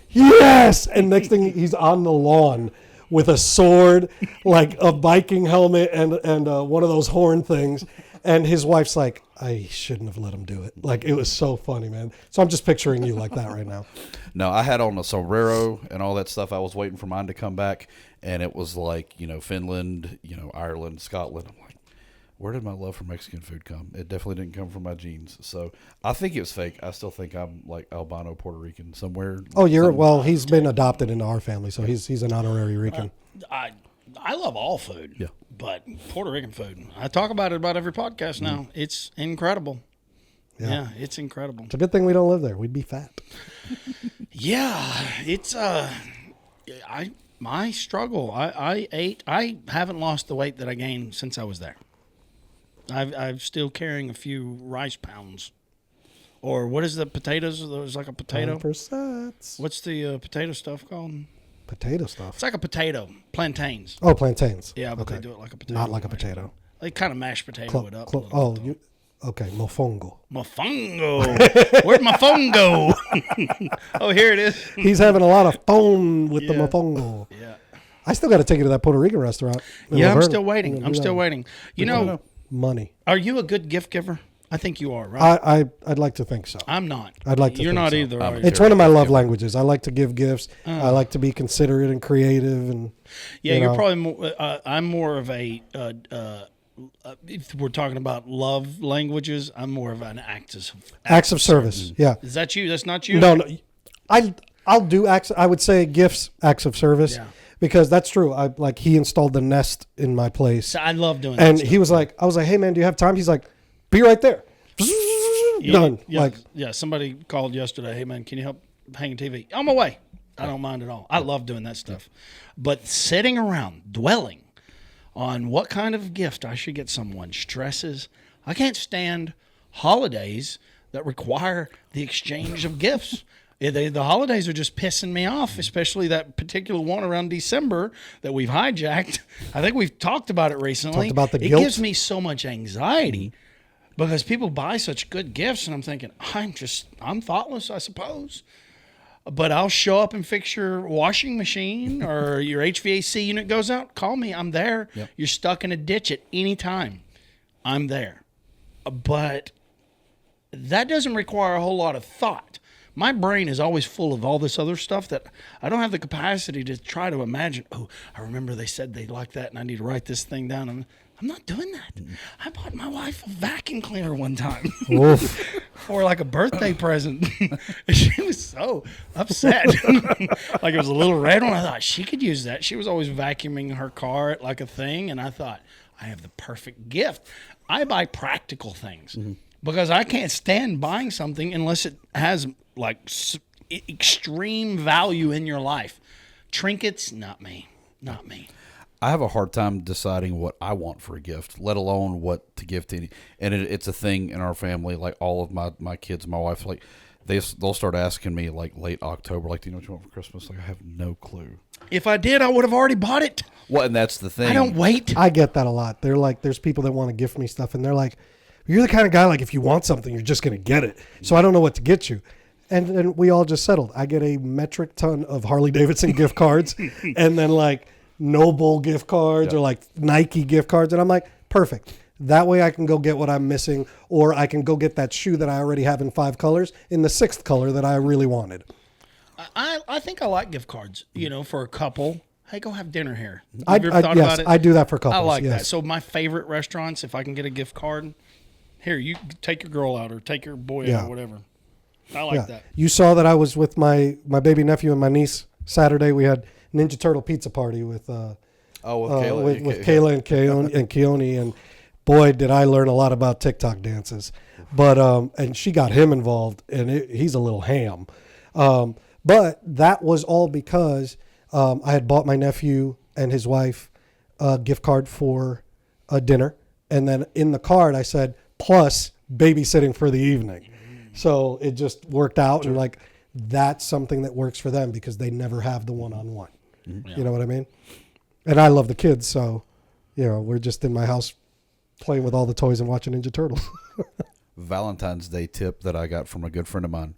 Yes, and next thing he's on the lawn with a sword, like a Viking helmet, and one of those horn things. And his wife's like, I shouldn't have let him do it. Like, it was so funny, man. So I'm just picturing you like that right now. No, I had on a sombrero and all that stuff. I was waiting for mine to come back, and it was like Finland, Ireland, Scotland. I'm like, where did my love for Mexican food come? It definitely didn't come from my genes. So I think it was fake. I still think I'm like albino Puerto Rican somewhere. Oh, he's been adopted into our family, so he's an honorary Rican. I love all food. Yeah. But Puerto Rican food, I talk about it about every podcast now. It's incredible. Yeah, it's incredible. It's a good thing we don't live there. We'd be fat. Yeah, it's my struggle. I haven't lost the weight that I gained since I was there. I'm still carrying a few rice pounds. Or what is the potatoes? There's like a potato. What's the potato stuff called? Potato stuff. It's like a potato. Plantains. Oh, plantains. Yeah, but they do it like a potato. Not like a potato. They kind of mash potato it up. Okay, mofongo. Mofongo. Where'd my phone go? Oh, here it is. He's having a lot of phone with the mofongo. Yeah. I still got to take you to that Puerto Rican restaurant. Yeah, I'm still waiting. I'm still waiting. You know, money. Are you a good gift giver? I think you are, right? I'd like to think so. I'm not. I'd like to You're think not so. either, are you? It's one of my love languages. I like to give gifts. I like to be considerate and creative. And you're probably more, I'm more of a, if we're talking about love languages, I'm more of an acts of service. Yeah. Is that you? That's not you? No. I'll do acts. I would say gifts, acts of service. Yeah. Because that's true. He installed the Nest in my place. So I love doing that. And he was like, I was like, hey man, do you have time? He's like, be right there. Done. Yeah. Somebody called yesterday. Hey man, can you help hang a TV? On my way. I don't mind at all. I love doing that stuff. But sitting around dwelling on what kind of gift I should get someone stresses. I can't stand holidays that require the exchange of gifts. The holidays are just pissing me off, especially that particular one around December that we've hijacked. I think we've talked about it recently. Talked about the guilt. It gives me so much anxiety because people buy such good gifts, and I'm thinking, I'm thoughtless, I suppose. But I'll show up and fix your washing machine or your HVAC unit goes out. Call me. I'm there. Yep. You're stuck in a ditch at any time. I'm there. But that doesn't require a whole lot of thought. My brain is always full of all this other stuff that I don't have the capacity to try to imagine. Oh, I remember they said they like that and I need to write this thing down. I'm not doing that. I bought my wife a vacuum cleaner one time for like a birthday present. She was so upset. Like it was a little red one. I thought she could use that. She was always vacuuming her car like a thing. And I thought, I have the perfect gift. I buy practical things because I can't stand buying something unless it has like extreme value in your life. Trinkets, not me. I have a hard time deciding what I want for a gift, let alone what to give to any. And it's a thing in our family. Like all of my kids, my wife, like they'll start asking me like late October, like, do you know what you want for Christmas? Like I have no clue. If I did, I would have already bought it. Well, and that's the thing. I don't wait. I get that a lot. They're like, there's people that want to gift me stuff, and they're like, you're the kind of guy like if you want something, you're just going to get it. So I don't know what to get you. And then we all just settled. I get a metric ton of Harley Davidson gift cards and then like Noble gift cards or like Nike gift cards. And I'm like, perfect. That way I can go get what I'm missing, or I can go get that shoe that I already have in 5 colors in the 6th color that I really wanted. I think I like gift cards, for a couple. Hey, go have dinner here. Have you ever thought about it? I do that for couples. I like that. So my favorite restaurants, if I can get a gift card, here, you take your girl out or take your boy out or whatever. I like that. You saw that I was with my baby nephew and my niece Saturday. We had Ninja Turtle pizza party with Kayla and Keone, and boy, did I learn a lot about TikTok dances. But and she got him involved, and he's a little ham. But that was all because I had bought my nephew and his wife a gift card for a dinner, and then in the card I said plus babysitting for the evening. So it just worked out, and like that's something that works for them because they never have the one-on-one. You know what I mean? And I love the kids, so we're just in my house playing with all the toys and watching Ninja Turtles. Valentine's Day tip that I got from a good friend of mine.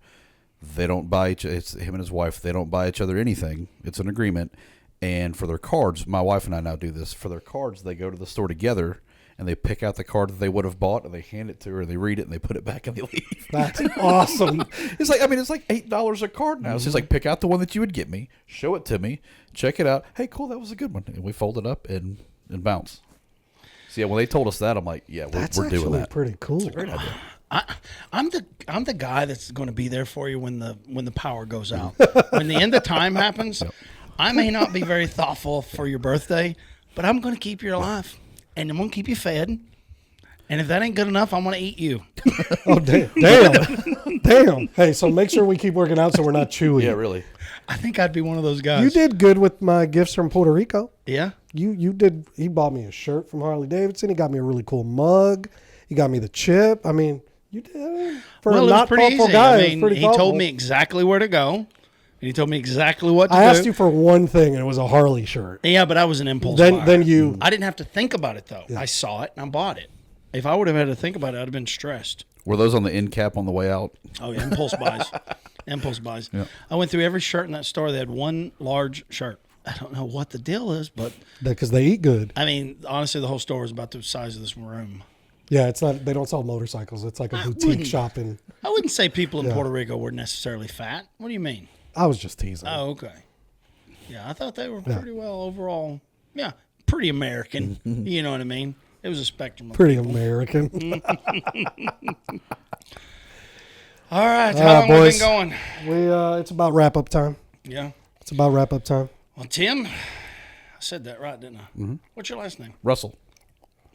They don't buy it's him and his wife. They don't buy each other anything. It's an agreement. And for their cards, my wife and I now do this. For their cards, they go to the store together and they pick out the card that they would have bought and they hand it to her. They read it and they put it back and they leave. That's awesome. It's like $8 a card now. So it's like, pick out the one that you would get me, show it to me, check it out. Hey, cool, that was a good one. And we fold it up and bounce. So, yeah, when they told us that, I'm like, yeah, That's we're doing actually that. pretty cool. Great idea. I'm the guy that's going to be there for you when the power goes out. When the end of time happens, I may not be very thoughtful for your birthday, but I'm going to keep you alive, and I'm going to keep you fed. And if that ain't good enough, I'm going to eat you. Oh, damn. Hey, so make sure we keep working out so we're not chewy. Yeah, really. I think I'd be one of those guys. You did good with my gifts from Puerto Rico. Yeah. You did. He bought me a shirt from Harley Davidson. He got me a really cool mug. He got me the chip. I mean, you did. For Well, a it was not pretty thoughtful easy. guy, I it was mean, pretty he thoughtful. told me exactly where to go, and he told me exactly what to do. I asked you for one thing, and it was a Harley shirt. Yeah, but I was an impulse buyer. Then you. I didn't have to think about it, though. I saw it, and I bought it. If I would have had to think about it, I'd have been stressed. Were those on the end cap on the way out? Oh, yeah, impulse buys. Impulse buys. Yeah. I went through every shirt in that store. They had one large shirt. I don't know what the deal is, but Because they eat good. I mean, honestly, the whole store is about the size of this room. Yeah, it's not. They don't sell motorcycles. It's like a boutique shop. And I wouldn't say people in Puerto Rico were necessarily fat. What do you mean? I was just teasing. Oh, okay. Yeah, I thought they were pretty well overall. Yeah, pretty American. You know what I mean? It was a spectrum. Of Pretty people. American. All right, how long have we boys. been going? It's about wrap up time. Yeah. It's about wrap up time. Well, Tim, I said that right, didn't I? Mm-hmm. What's your last name? Russell.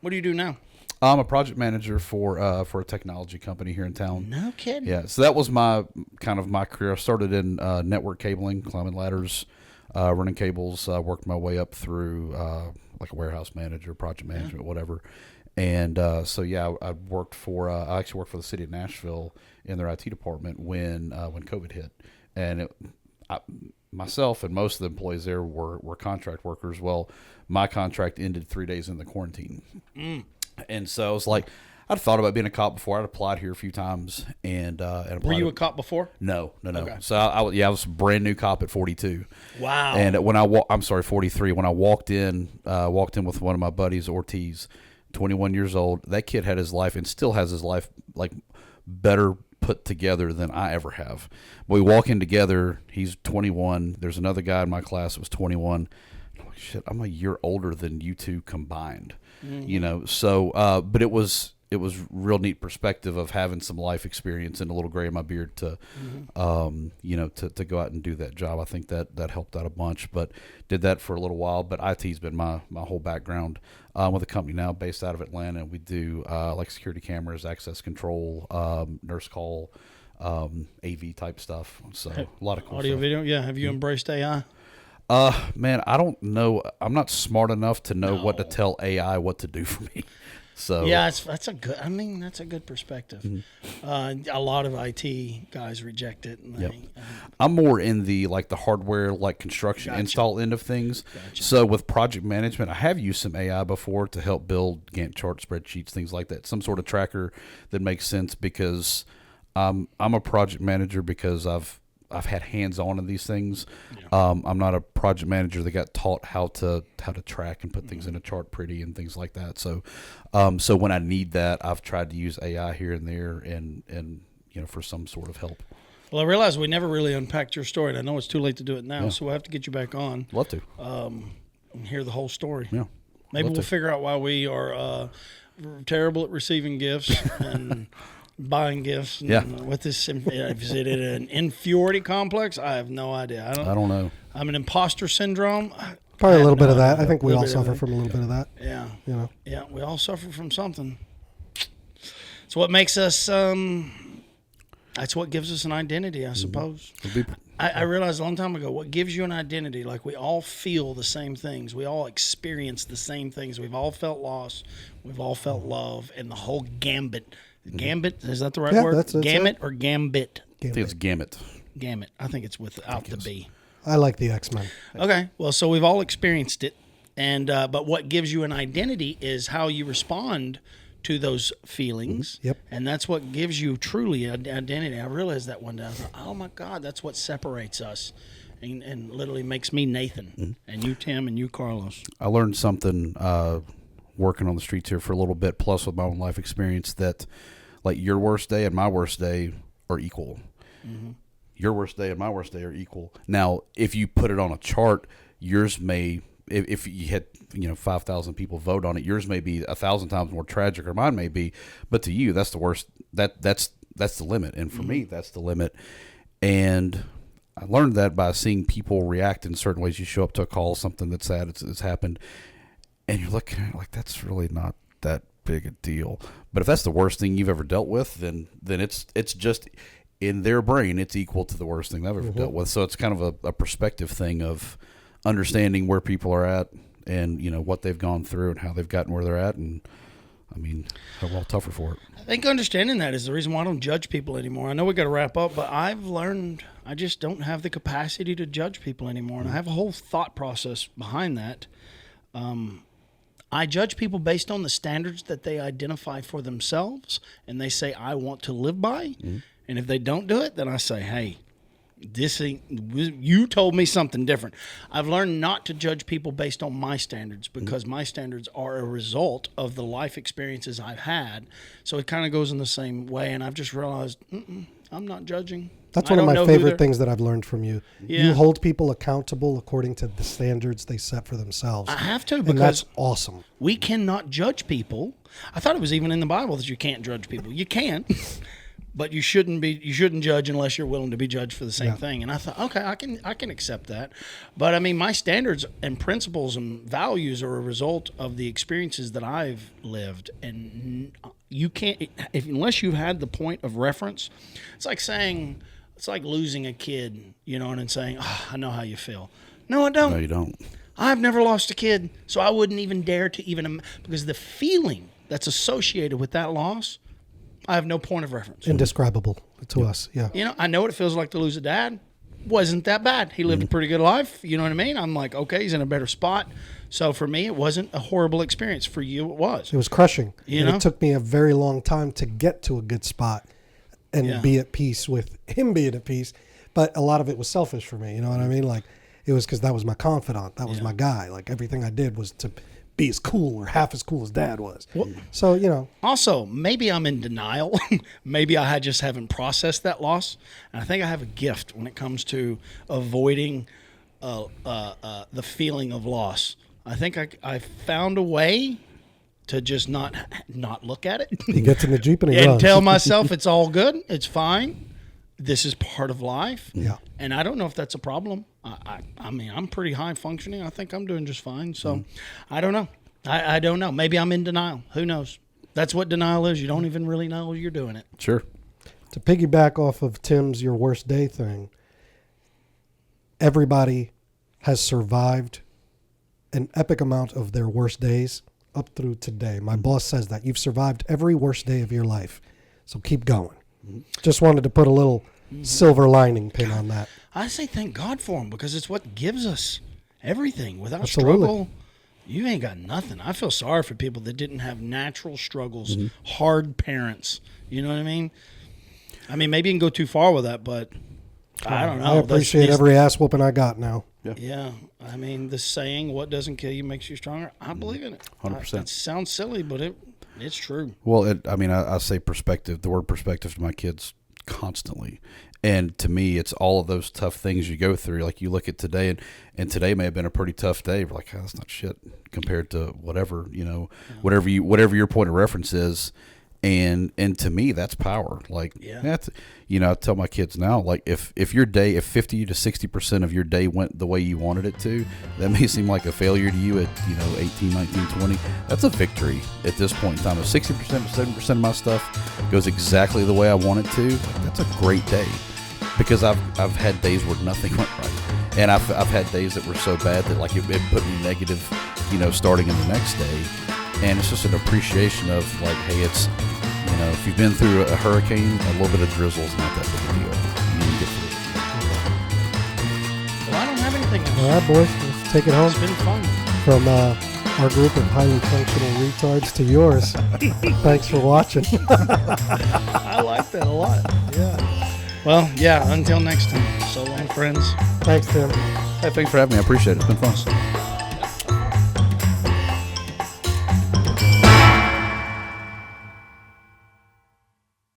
What do you do now? I'm a project manager for a technology company here in town. No kidding. Yeah, so that was my career. I started in network cabling, climbing ladders, running cables. Worked my way up through like a warehouse manager, project management, whatever. And so I worked for. I actually worked for the city of Nashville in their IT department when COVID hit, and myself and most of the employees there were contract workers. Well, my contract ended 3 days in the quarantine. And so I was like, I'd thought about being a cop before. I'd applied here a few times, and Were you a cop before? No. Okay. So I was a brand new cop at 42. Wow. And when I'm sorry, 43. When I walked in with one of my buddies, Ortiz, 21 years old. That kid had his life and still has his life like better put together than I ever have. We walk in together. He's 21. There's another guy in my class that was 21. I'm like, shit, I'm a year older than you two combined. You know, so but it was real neat perspective of having some life experience and a little gray in my beard to to go out and do that job. I think that helped out a bunch, but did that for a little while. But IT's been my whole background. With a company now based out of Atlanta. We do like security cameras, access control, nurse call, AV type stuff. So a lot of cool Audio, stuff. video. Yeah. Have you embraced AI? Man, I don't know. I'm not smart enough to know what to tell AI what to do for me. So Yeah, that's a good. I mean, that's a good perspective. A lot of IT guys reject it. And I'm more in the hardware, like construction install end of things. So with project management, I have used some AI before to help build Gantt chart spreadsheets, things like that. Some sort of tracker that makes sense because I'm a project manager because I've had hands-on in these things. I'm not a project manager that got taught how to track and put things in a chart pretty and things like that. So, so when I need that, I've tried to use AI here and there and for some sort of help. Well, I realize we never really unpacked your story, and I know it's too late to do it now, so we'll have to get you back on. Love to. And hear the whole story. Yeah. Maybe Love we'll to. figure out why we are terrible at receiving gifts and buying gifts. And, Yeah. What this is it an inferiority complex? I have no idea. I don't know. I'm an imposter syndrome. Probably a I little have bit no of that. idea. I think we Little all bit of suffer that. from a little bit of that. Yeah. You know. Yeah, we all suffer from something. So what makes us that's what gives us an identity, I suppose. I realized a long time ago what gives you an identity, like we all feel the same things. We all experience the same things. We've all felt loss. We've all felt love, and the whole gambit. Gambit, is that the right word? that's Gamut it. or gambit? I think it's gamut. Gamut. I think it's without the B. I like the X-Men. Okay, well, so we've all experienced it, and but what gives you an identity is how you respond to those feelings. Yep. And that's what gives you truly an identity. I realized that one day. I thought, oh my God, that's what separates us, and literally makes me Nathan, and you Tim, and you Carlos. I learned something working on the streets here for a little bit, plus with my own life experience, that like your worst day and my worst day are equal. Your worst day and my worst day are equal. Now, if you put it on a chart, yours may if you had 5,000 people vote on it, yours may be 1,000 times more tragic, or mine may be. But to you, that's the worst. That's the limit, and for me, that's the limit. And I learned that by seeing people react in certain ways. You show up to a call, something that's sad, it's happened, and you're looking at it like that's really not that big a deal. But if that's the worst thing you've ever dealt with, then it's just in their brain, it's equal to the worst thing I've ever dealt with. So it's kind of a perspective thing of understanding where people are at and, what they've gone through and how they've gotten where they're at. And I mean, we're all tougher for it. I think understanding that is the reason why I don't judge people anymore. I know we got to wrap up, but I've learned I just don't have the capacity to judge people anymore. And I have a whole thought process behind that. I judge people based on the standards that they identify for themselves and they say, I want to live by. Mm-hmm. And if they don't do it, then I say, hey, you told me something different. I've learned not to judge people based on my standards because my standards are a result of the life experiences I've had. So it kind of goes in the same way. And I've just realized, I'm not judging. That's one of my favorite things that I've learned from you. Yeah. You hold people accountable according to the standards they set for themselves. I have to, because and that's awesome. We cannot judge people. I thought it was even in the Bible that you can't judge people. You can. But you shouldn't judge unless you're willing to be judged for the same thing. And I thought, okay, I can accept that. But I mean, my standards and principles and values are a result of the experiences that I've lived. And you can't, unless you've had the point of reference, it's like losing a kid, and saying, I know how you feel. No, I don't. No, you don't. I've never lost a kid, so I wouldn't even dare to because the feeling that's associated with that loss, I have no point of reference. Indescribable to us, yeah. I know what it feels like to lose a dad. Wasn't that bad. He lived a pretty good life. You know what I mean? I'm like, okay, he's in a better spot. So for me, it wasn't a horrible experience. For you, it was. It was crushing. It took me a very long time to get to a good spot and be at peace with him being at peace. But a lot of it was selfish for me. You know what I mean? Like, it was because that was my confidant. That was my guy. Like, everything I did was to be as cool or half as cool as Dad was. Well, so, Also, maybe I'm in denial. Maybe I just haven't processed that loss. And I think I have a gift when it comes to avoiding the feeling of loss. I think I found a way to just not look at it. He gets in the Jeep and he runs. And tell myself it's all good. It's fine. This is part of life. Yeah. And I don't know if that's a problem. I mean, I'm pretty high functioning. I think I'm doing just fine. So I don't know. I don't know. Maybe I'm in denial. Who knows? That's what denial is. You don't even really know you're doing it. Sure. To piggyback off of Tim's your worst day thing, everybody has survived an epic amount of their worst days up through today. My boss says that. You've survived every worst day of your life. So keep going. Just wanted to put a little silver lining pin on that. I say thank God for them because it's what gives us everything. Without Absolutely. struggle, you ain't got nothing. I feel sorry for people that didn't have natural struggles, hard parents. You know what I mean? I mean, maybe you can go too far with that, but I don't know. I appreciate every ass whooping I got now. Yeah. I mean, the saying, what doesn't kill you makes you stronger, I believe in it. 100%. It sounds silly, but it's true. Well, I say perspective, the word perspective to my kids constantly. And to me, it's all of those tough things you go through. Like you look at today, and today may have been a pretty tough day. We're like, that's not shit compared to whatever, whatever your point of reference is. And to me, that's power. Like, that's, I tell my kids now, like if 50 to 60% of your day went the way you wanted it to, that may seem like a failure to you at, 18, 19, 20. That's a victory at this point in time. If 60% to 70% of my stuff goes exactly the way I want it to, that's a great day. Because I've had days where nothing went right. And I've had days that were so bad that like it put me negative, starting in the next day. And it's just an appreciation of like, hey, it's, if you've been through a hurricane, a little bit of drizzle is not that big a deal. You can get through it. Well, I don't have anything else. All right, boys, let's take it home. It's been fun. From our group of highly functional retards to yours. Thanks for watching. I like that a lot. Yeah. Well, until next time. So long, friends. Thanks, Tim. Hey, thanks for having me. I appreciate it. It's been fun.